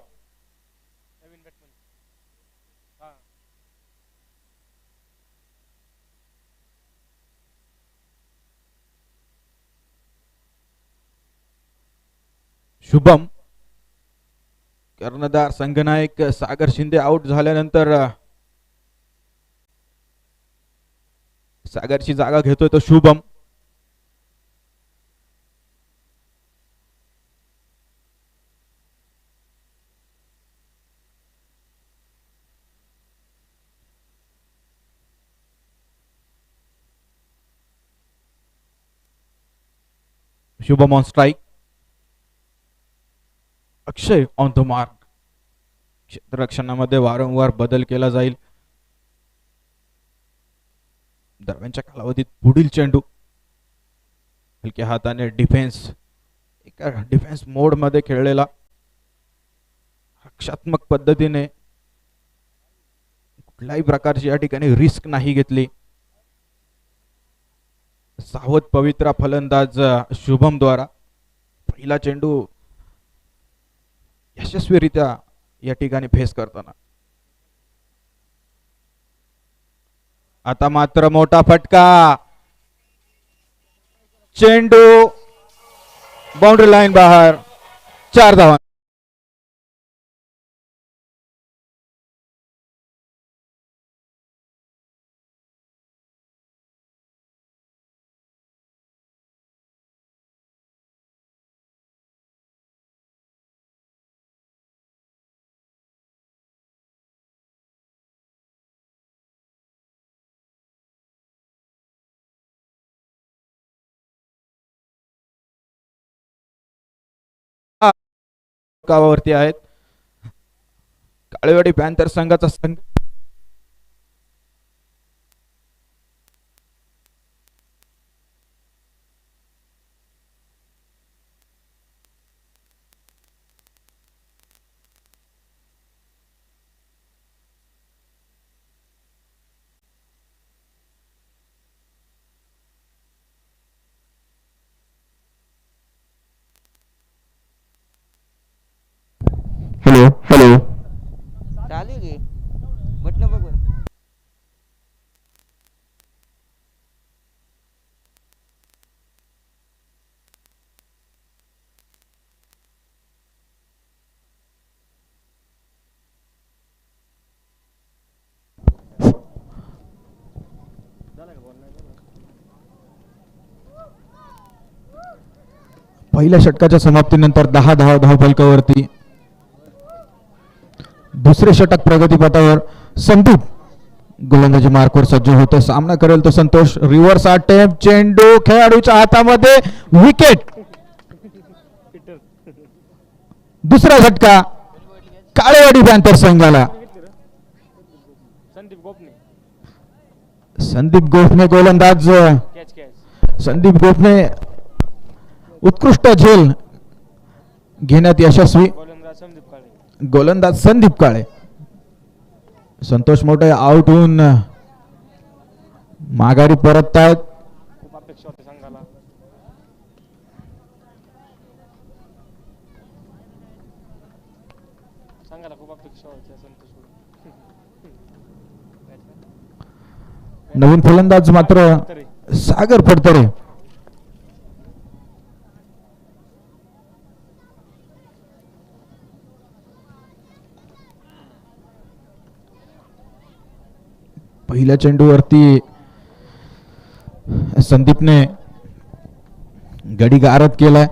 शुभम कर्णधार संघनायक सागर शिंदे आउट झाल्यानंतर सागरची जागा घेतोय तो Shubham. Shubham on strike. Akshay on the mark. क्षेत्ररक्षणामध्ये वारंवार बदल केला जाईल. दरम्यानच्या कालावधीत पुढील चेंडू हलक्या हाताने डिफेन्स एका डिफेन्स मोड मध्ये खेळलेला रक्षात्मक पद्धतीने कुठल्याही प्रकारची या ठिकाणी रिस्क नाही घेतली. सावध पवित्रा फलंदाज शुभम द्वारा पहिला चेंडू यशस्वीरित्या या ठिकाणी फेस करताना. आता मात्र मोठा फटका. चेंडू बाउंड्री लाईन बाहेर. 4 धावा. कावावरती आहेत काळेवाडी पॅन्थर संघाचा संघ. हॅलो हॅलो चालू आहे की बटन बघून पहिल्या षटकाच्या समाप्तीनंतर 10 धाव धावफलकावरती. दुसरे षटक प्रगतीपथावर. संदीप गोलंदाजी मार्कवर सज्ज होते. सामना करेल तो संतोष. Reverse attempt. चेंडू खेळाडूच्या हातामध्ये. विकेट. दुसरा झटका काळेवाडी पॅन्थर संघाला. संदीप गोफणे गोलंदाज. संदीप गोफणे उत्कृष्ट झेल घेण्यात यशस्वी. गोलंदाज संदीप काळे. संतोष मोठे आउट होऊन माघारी परततायत. खूप अपेक्षा होते संघाला. संघाला खूप अपेक्षा होत्या संतोष. नवीन फलंदाज मात्र सागर फडतरे. पहिल्या चेंडूवरती संदीपने गडी गारद केलाय.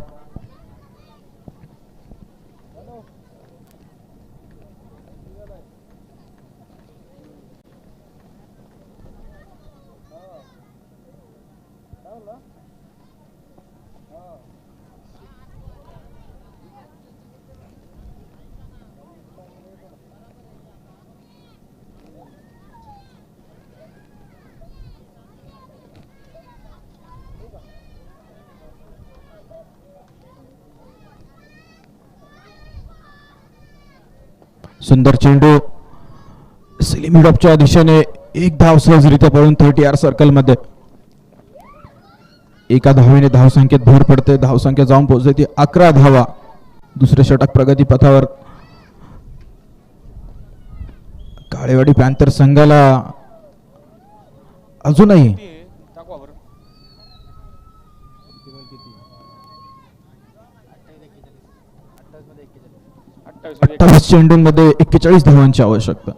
सुंदर चेंडू सिलिमिडॉपच्या दिशेने एक धाव सहजरित्या पळून 30 सर्कल मध्ये. एका धावेने धावसंख्येत भर पडते. धावसंख्या जाऊन पोहोचते ती 11 धावा. दुसरे षटक प्रगती पथावर. काळेवाडी पॅन्थर संघाला अजूनही दाखवा बरं. 28 मध्ये 28 चेंडूंमध्ये 41 धावांची आवश्यकता.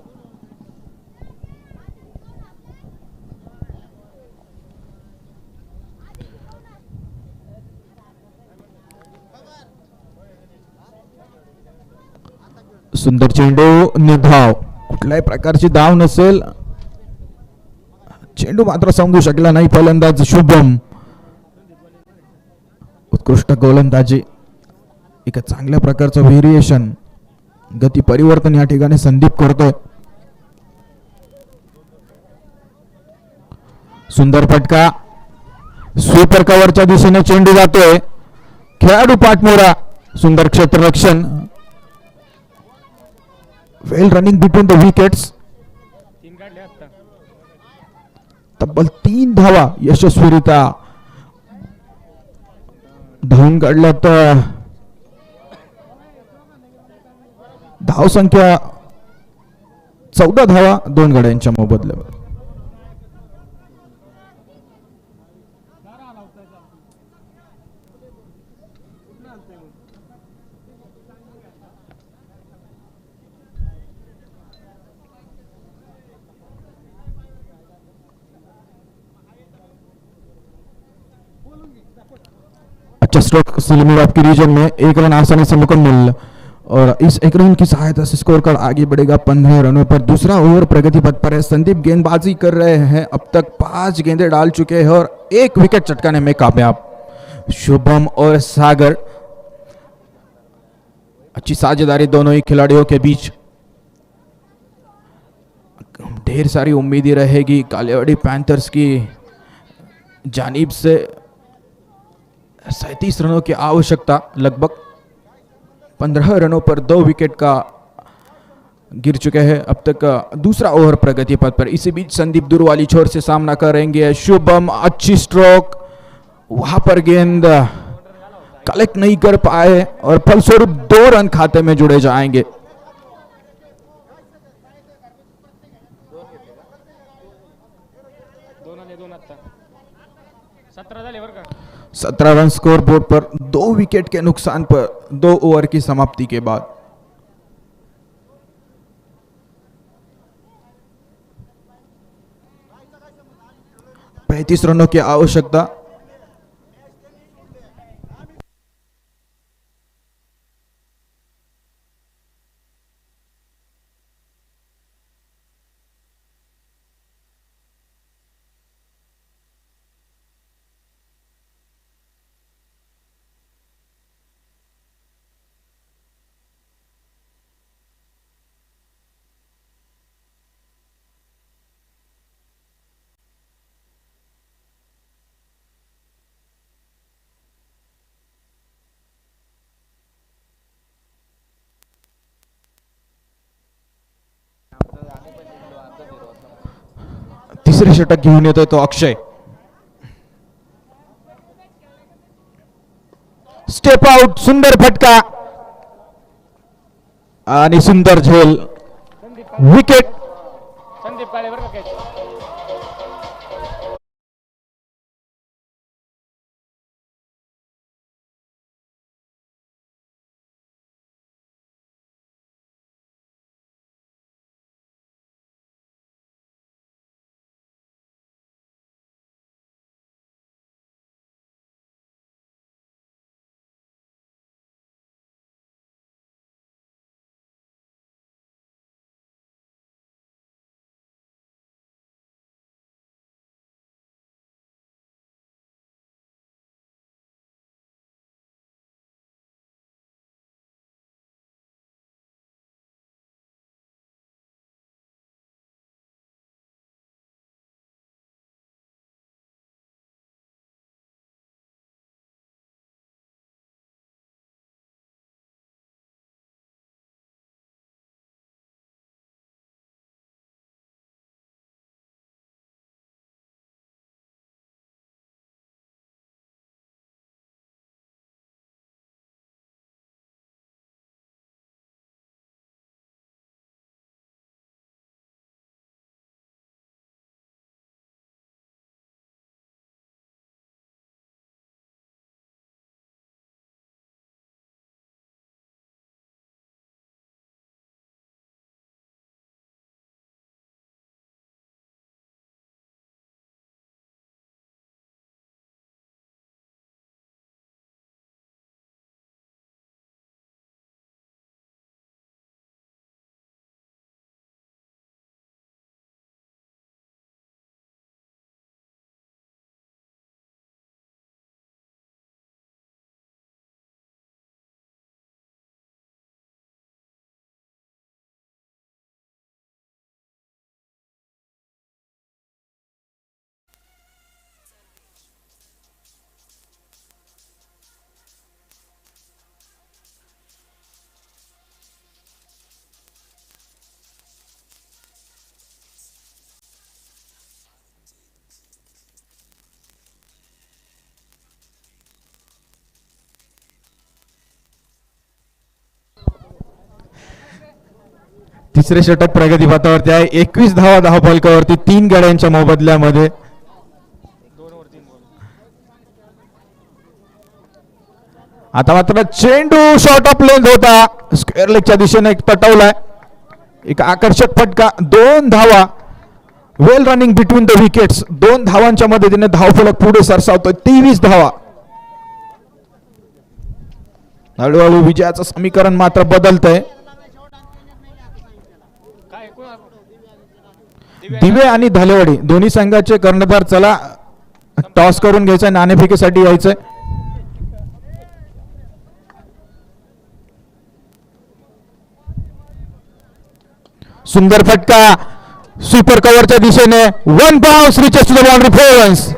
सुंदर चेंडू निर्धाव. कुठल्याही प्रकारची धाव नसेल. चेंडू मात्र समजू शकला नाही फलंदाज शुभम. उत्कृष्ट गोलंदाजी. एक चांगल्या प्रकारचं व्हेरिएशन गती परिवर्तन या ठिकाणी संदीप करतोय. सुंदर फटका. स्वीपर कव्हरच्या दिशेने चेंडू जातोय. खेळाडू पाठमोरा. सुंदर क्षेत्ररक्षण. वेल रनिंग बिटवीन द विकेट्स. 3 काढले आता. तब्बल 3 धावा यशस्वीरित्या धावून काढल्या. तर धाव संख्या 14 धावा 2 गड्यांच्या मोबदल्यावर. अच्छा स्ट्रोक सिलिमिडॉप की रीजन में 1 रन आसानी से मुकम्मल और इस 1 रन की सहायता से स्कोर कार्ड आगे बढ़ेगा 15 रनों पर. दूसरा ओवर प्रगति पथ पर है. संदीप गेंदबाजी कर रहे हैं. अब तक 5 गेंदें डाल चुके हैं और 1 विकेट चटकाने में कामयाब. शुभम और सागर. अच्छी साझेदारी दोनों ही खिलाड़ियों के बीच. ढेर सारी उम्मीदें रहेगी कालियावाड़ी पैंथर्स की जानिब से. 37 रनों की आवश्यकता. लगभग 15 रनों पर 2 विकेट का गिर चुके हैं अब तक. दूसरा ओवर प्रगति पथ पर. इसी बीच संदीप दूर वाली छोर से सामना करेंगे शुभम. अच्छी स्ट्रोक. वहां पर गेंद कलेक्ट नहीं कर पाए और फलस्वरूप 2 रन खाते में जुड़े जाएंगे. दोन आले 2 आता. 17 झाले बरं का. 17 रन स्कोर बोर्ड पर 2 विकेट के नुकसान पर 2 ओवर की समाप्ति के बाद. 35 रनों की आवश्यकता. तिसरे षटक घेऊन येतोय तो अक्षय. Step out. सुंदर फटका आणि सुंदर झेल. विकेट. संदीप काळे बरं का catch. तिसरे षटक प्रगतीपथावरती आहे. 21 धावा धावफलकावरती 3 गड्यांच्या मोबदल्यामध्ये. 2 ओव्हर 3 बॉल. आता मात्र चेंडू शॉर्ट ऑफ लेंथ होता, स्क्वेअर लेगच्या दिशेने पटवलाय. एक आकर्षक फटका. 2 धावा. वेल रनिंग बिटवीन द विकेट्स. 2 धावांच्या मदतीने धावफलक पुढे सरसावतोय. 23 धावा. हळूहळू विजयाचं समीकरण मात्र बदलतंय. काय कोण दिवे आणि धालेवाडी दोन्ही संघाचे कर्णधार चला टॉस करून घ्यायचंय, नाणेफेकीसाठी यायचंय. सुंदर फटका सुपर कव्हरच्या दिशेने. 1 bounce reaches to the boundary 4 runs.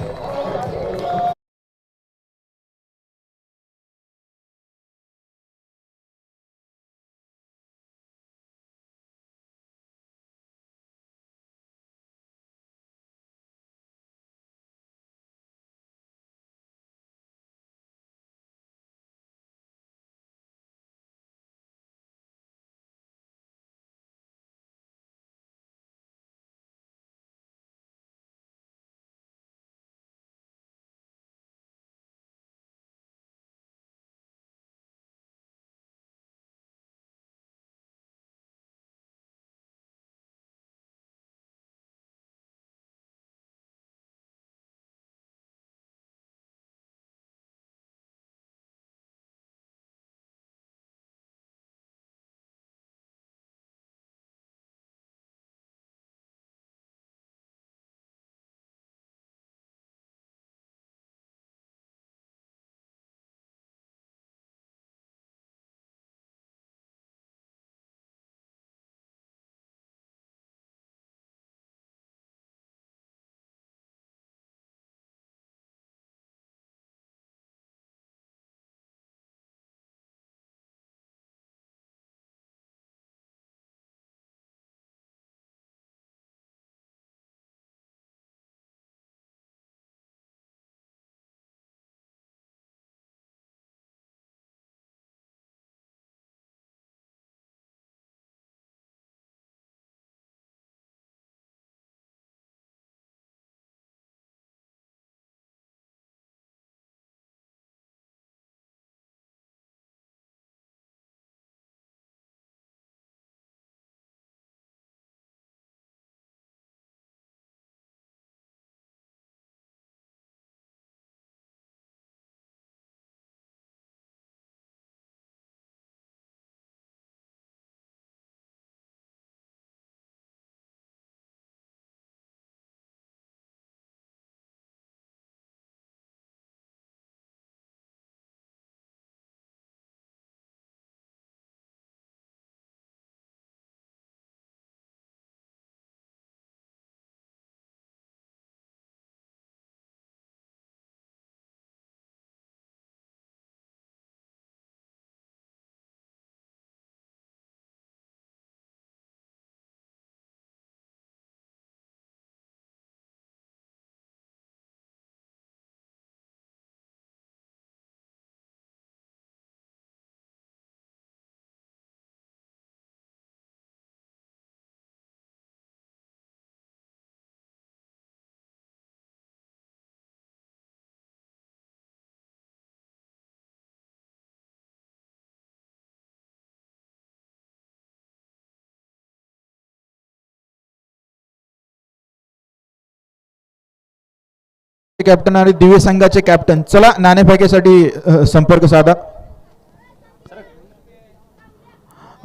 Captain आणि दिव्य संघाचे कॅप्टन चला नाणेफेकीसाठी संपर्क साधा.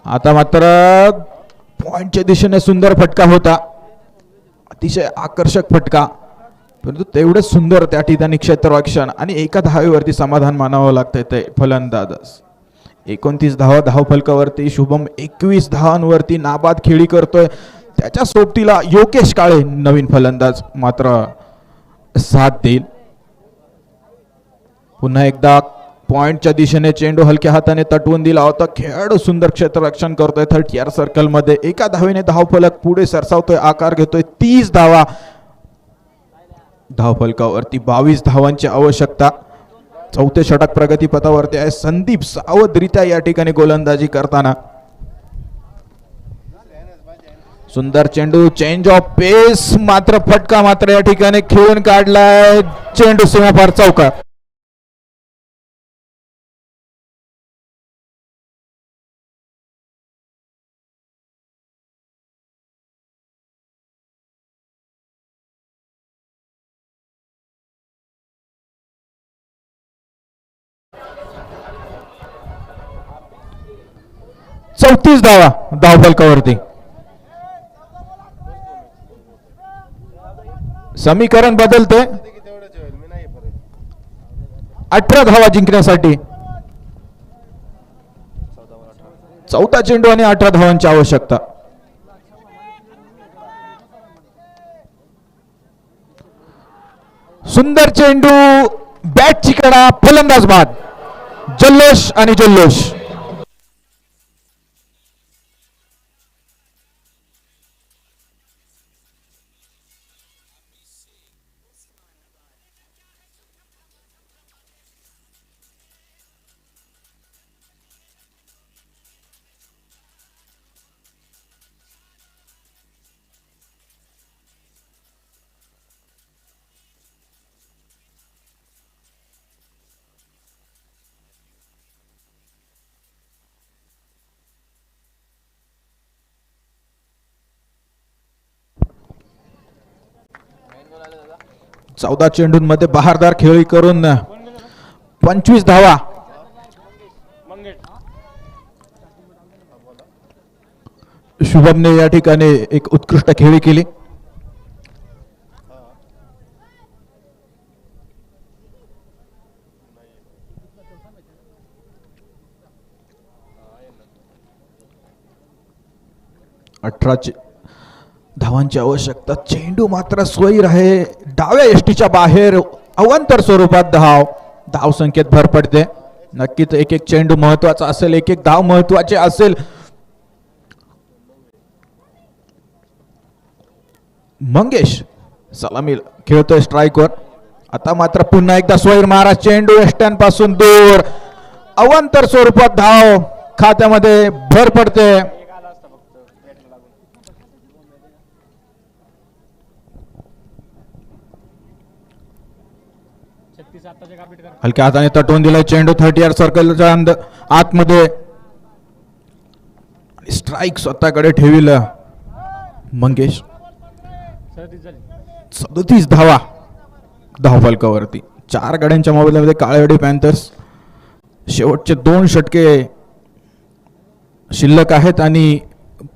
आता मात्र पॉइंटच्या दिशेने सुंदर फटका होता, अतिशय आकर्षक फटका, परंतु तेवढेच सुंदर त्या ठिकाणी क्षेत्ररक्षण आणि एका धावेवरती समाधान मानावं लागतंय ते फलंदाज. 29 धावा धावफलकावरती शुभम 21 धावांवरती नाबाद खेळी करतोय. त्याच्या सोबतीला योगेश काळे नवीन फलंदाज मात्र साथ देईल. पुन्हा एकदा पॉइंटच्या दिशेने चेंडू हलक्या हाताने तटवून दिला होता. खेळाडू सुंदर क्षेत्ररक्षण करतोय 30 सर्कल मध्ये. एका धावेने धावफलक पुढे सरसावतोय, आकार घेतोय. 30 धावा धावफलकावरती 22 धावांची आवश्यकता. चौथे षटक प्रगतीपथावरती आहे. संदीप सावधरित्या या ठिकाणी गोलंदाजी करताना सुंदर चेंडू, चेंज ऑफ पेस, मात्र फटका मात्र या ठिकाणी खेळून काढलाय. चेंडू सीमापार चौकार. चौतीस धावा धावफलकावरती. समीकरण बदलते. 18 धावा जिंकण्यासाठी 14 चेंडू आणि 18 धावांची आवश्यकता. सुंदर चेंडू, बॅटची कडा, फलंदाज बाद. जल्लोष आणि जल्लोष. चौदा चेंडूंमध्ये बहारदार खेळी करून 25 धावा. शुभमने या ठिकाणी एक उत्कृष्ट खेळी केली. धावांची आवश्यकता. चेंडू मात्र स्वैर आहे. डाव्या यष्टीच्या बाहेर अवांतर स्वरूपात धाव. धाव संख्येत भर पडते. नक्कीच एक एक चेंडू महत्वाचा असेल, एक एक धाव महत्वाचे असेल. मंगेश सलामी खेळतोय स्ट्राईकवर. आता मात्र पुन्हा एकदा स्वैर मारा. चेंडू यष्ट्यांपासून दूर. अवांतर स्वरूपात धाव खात्यामध्ये भर पडते. हलक्या हाताने तटवून दिलाय चेंडू 30 यार्ड सर्कलच्या आतमध्ये. स्ट्राईक स्वतःकडे ठेविल मंगेश. 37 धावा धावफलकावरती. 4 गड्यांच्या मोबदल्यामध्ये काळेवाडी पॅन्थर्स. शेवटचे 2 षटके शिल्लक आहेत आणि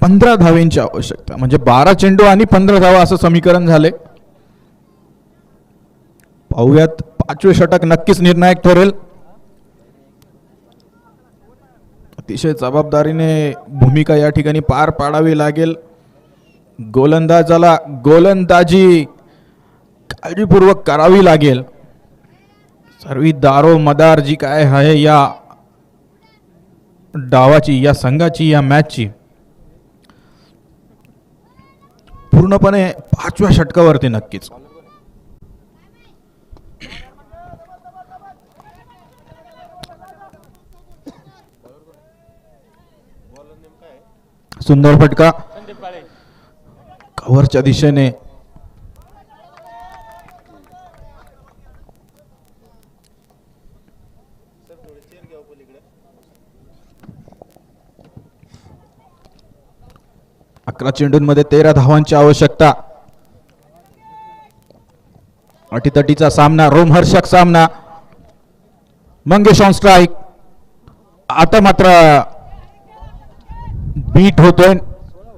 15 धावेंची आवश्यकता. म्हणजे 12 चेंडू आणि 15 धावा असं समीकरण झाले. पाहुयात 5वे षटक नक्कीच निर्णायक ठरेल. अतिशय जबाबदारीने भूमिका या ठिकाणी पार पाडावी लागेल. गोलंदाजाला गोलंदाजी काळजीपूर्वक करावी लागेल. सर्वी दारो मदार जी काय आहे या डावाची, या संघाची, या मॅचची पूर्णपणे 5व्या षटकावरती नक्कीच. सुंदर फटका कव्हरच्या दिशेने. अकरा चेंडूंमध्ये 13 धावांची आवश्यकता. अटीतटीचा सामना, रोमहर्षक सामना. Mangesh on strike. आता मात्र बीट होतोय.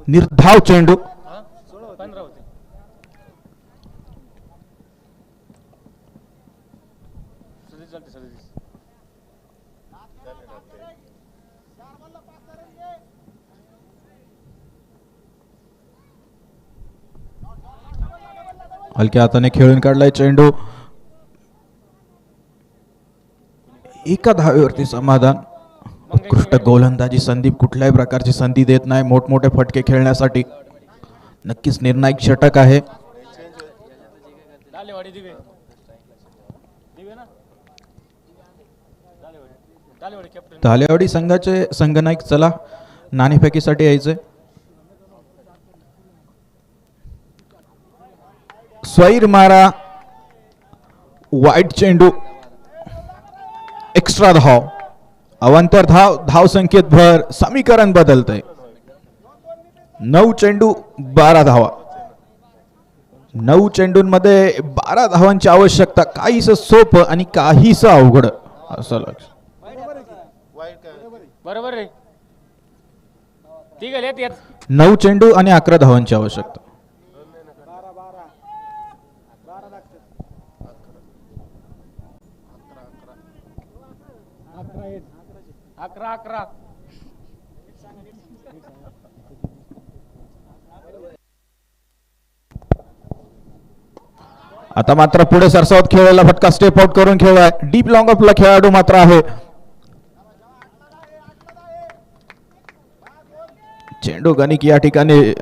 निर्धाव चेंडू. हलक्या हाताने खेळून काढलाय चेंडू. एका धावेवरती समाधान. उत्कृष्ट गोलंदाजी संदीप कुठल्याही प्रकारची संधी देत नाही मोठमोठे फटके खेळण्यासाठी. नक्कीच निर्णायक षटक आहे. धालेवाडी संघाचे संघनायक चला नाणेफेकीसाठी यायचे. स्वैर मारा, वाईट चेंडू, एक्स्ट्रा धाव, अवांतर धाव, धाव संख्येत भर, समीकरण बदलतंय. 9 चेंडू 12 धावा. 9 चेंडूंमध्ये 12 धावांची आवश्यकता. काहीस सोपं आणि काहीस अवघड असं लक्ष. बरोबर रे. ठीक आहे येत 9 चेंडू आणि 11 धावांची आवश्यकता. अकरा. आता मात्र पुढे सरसावत खेळायला फटका स्टेप आउट करून खेळलाय. डीप लॉंग ऑफला खेळाडू मात्र आहे. चेंडू गणिक या ठिकाणी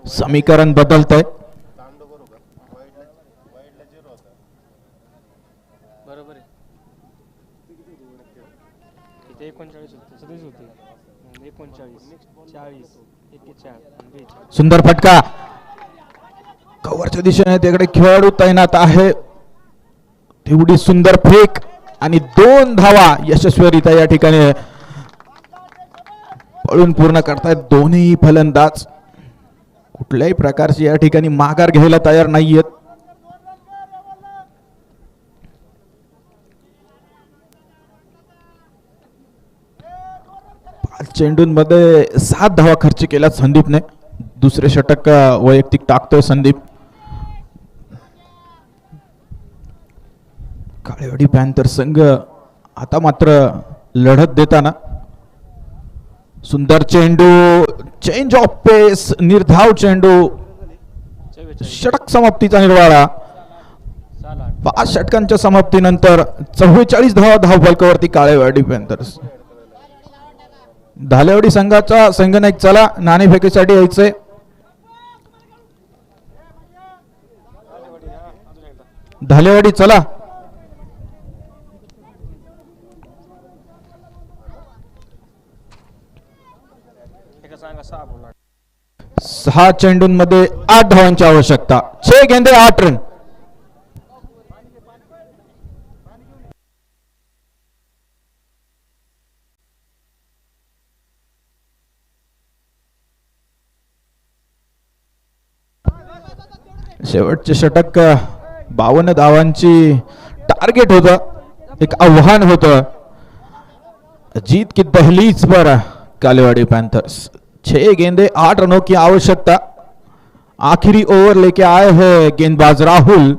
समीकरण बदलतंय. बरोबर आहे. इथे 39 होते 37 होते 39 40 41 सुंदर फटका. कव्हरच्या दिशेने तिकडे खेळाडू तैनात आहे. तेवढी सुंदर फेक आणि 2 धावा यशस्वीरित्या या ठिकाणी पळून पूर्ण करतायत दोन्ही फलंदाज. कुठल्याही प्रकारची या ठिकाणी माघार घ्यायला तयार नाहीयेत. चेंडूंमध्ये 7 धावा खर्च केल्या संदीपने. दुसरे षटक वैयक्तिक टाकतोय संदीप. काळेवाडी पॅन्थर संघ आता मात्र लढत देताना. सुंदर चेंडू, चेंज ऑफ पेस, निर्धाव चेंडू, षटक समाप्तीचा निर्वाळा. 5 षटकांच्या समाप्तीनंतर 44 धावा धावफलकावरती काळेवाडी पॅन्थर्स. धालेवाडी संघाचा संघनायक चला नाणेफेकीसाठी यायचे. धालेवाडी चला. सांगा 6 बोला. 6 चेंडूंमध्ये 8 धावांची आवश्यकता. 6 गेंदे 8 रन. शेवटचे षटक 52 धावांची टार्गेट होतं. एक आव्हान होतं. जीत की दहलीज पर कालेवाड़ी पैंथर्स. 6 गेंदे 8 रनों की आवश्यकता. आखिरी ओवर लेके आए हैं गेंदबाज राहुल.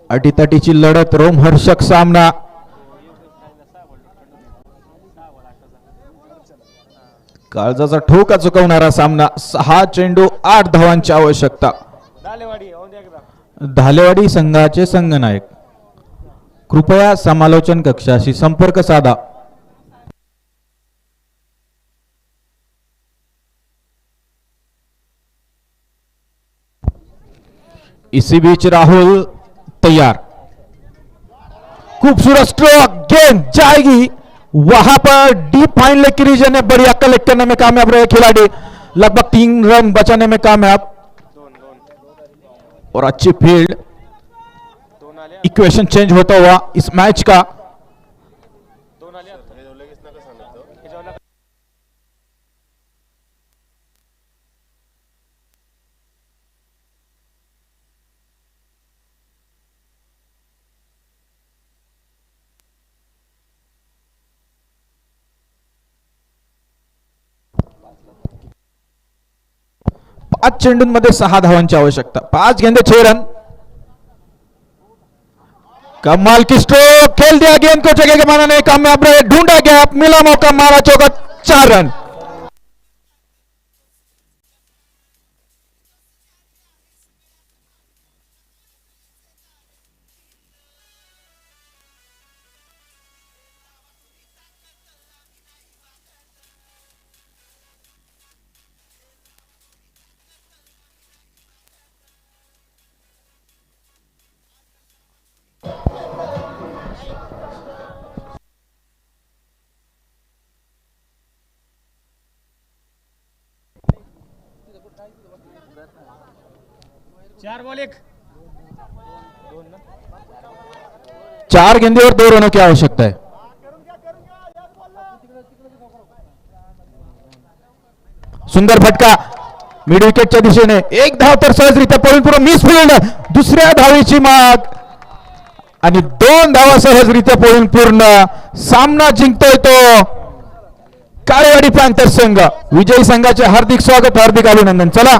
अटीतटीची लढत, रोमहर्षक सामना. काळजाचा ठोका चुकवणारा सामना. 6 चेंडू 8 धावांची आवश्यकता. धालेवाडी संघाचे संघनायक कृपया समालोचन कक्षाशी संपर्क साधा. इसी बीच राहुल तैयार. खूबसूरत स्ट्रोक, गेंद जाएगी वहां पर डीप फाइन लेग की रीजन है. बड़ी अक्कल लेग करने में कामयाब रहे खिलाड़ी. लगभग 3 रन बचाने में कामयाब. और अच्छी फील्ड. इक्वेशन चेंज होता हुआ इस मैच का. पाच चेंडूंमध्ये 6 धावांची आवश्यकता. 5 गेंदे 6 रन. कमाल की स्ट्रोक, खेल दिया गेंद को जगह के माना नहीं, कामयाब रहे. ढूंढा गैप, मिला मौका, मारा चौका. 4 रन. 4 बॉल 1. 4 गेंदीवर 2 रनों की आवश्यकता है. सुंदर फटका मिड विकेटच्या दिशेने, एक धाव तर सहजरित्या पळून पुढे मिस फील्ड, दुसऱ्या धावेची माग आणि 2 धावा सहजरित्या पळून पूर्ण. सामना जिंकतोय तो काळेवाडी पॅन्थर्स संघ. विजयी संघाचे हार्दिक स्वागत, हार्दिक अभिनंदन. चला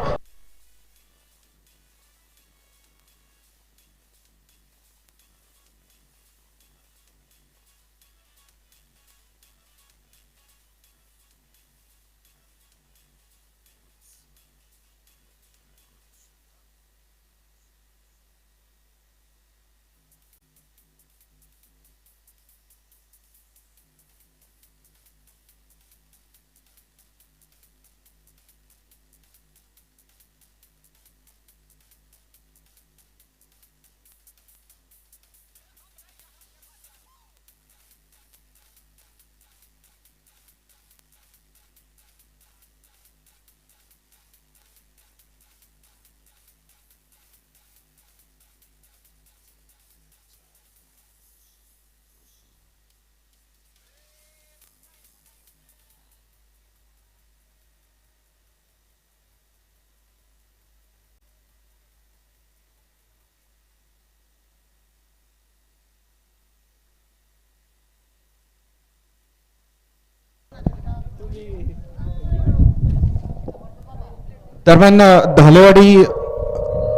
दरम्यान धालेवाडी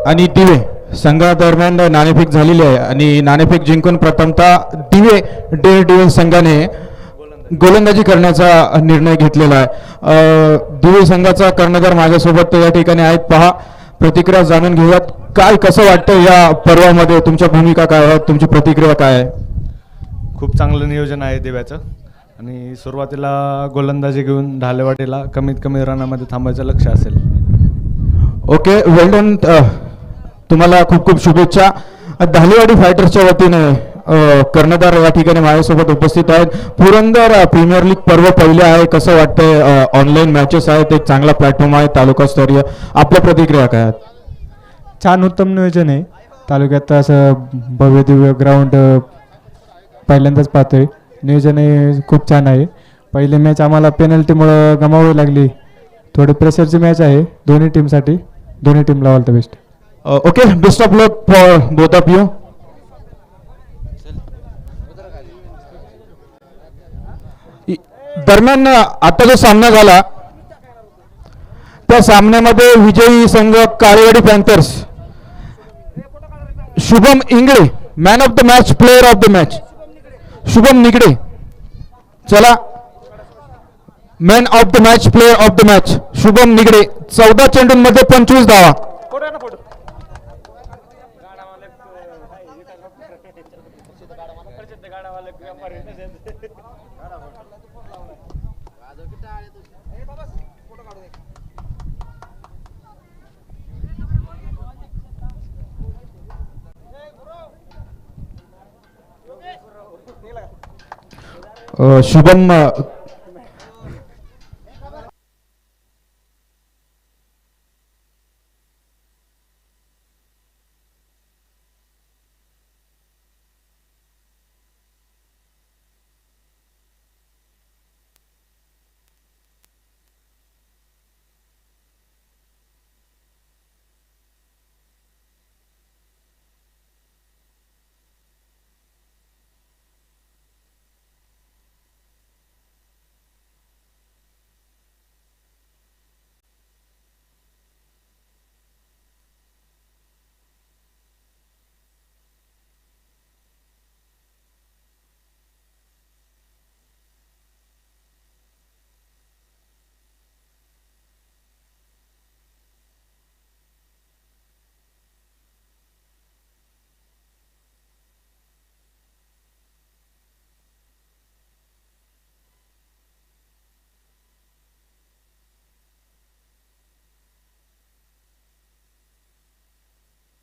आणि दिवे संघादरम्यान नाणेफेक झालेली आहे आणि नाणेफेक जिंकून प्रथमतः दिवे डेअर डेव्हिल संघाने गोलंदाजी करण्याचा निर्णय घेतलेला आहे. दिवे संघाचा कर्णधार माझ्यासोबत या ठिकाणी आहेत. पहा, प्रतिक्रिया जाणून घेऊयात. काय कसं वाटतं या पर्वामध्ये, तुमच्या भूमिका काय आहे, तुमची प्रतिक्रिया काय आहे? खूप चांगलं नियोजन आहे देव्याचं आणि सुरुवातीला गोलंदाजी घेऊन ढालेवाडीला कमीत कमी रनामध्ये थांबायचं लक्ष असेल. ओके, वेल डन. तुम्हाला खूप खूप शुभेच्छा. धालेवाडी फायटर्सच्या वतीने कर्णधार या ठिकाणी माझ्यासोबत उपस्थित आहेत. पुरंदर प्रीमियर लीग पर्व पहिले आहे, कसं वाटतंय? ऑनलाईन मॅचेस आहेत, एक चांगला प्लॅटफॉर्म आहे तालुकास्तरीय. आपल्या प्रतिक्रिया काय आहेत? छान उत्तम नियोजन आहे. तालुक्यात असं भव्य दिव्य ग्राउंड पहिल्यांदाच पाहतोय. नियोजन हे खूप छान आहे. पहिली मॅच आम्हाला पेनल्टीमुळं गमावावी लागली. थोडी प्रेशरची मॅच आहे दोन्ही टीमसाठी. दोन्ही टीमला all the best. Okay, best of luck for both of you. दरम्यान आता जो सामना झाला त्या सामन्यामध्ये विजयी संघ Kalewadi Panthers, Shubham Ingale man of the match, player of the match Shubham Nigade. चला, man of the match, player of the match Shubham Nigade. 14 चेंडूंमध्ये 25 धावा. शुभम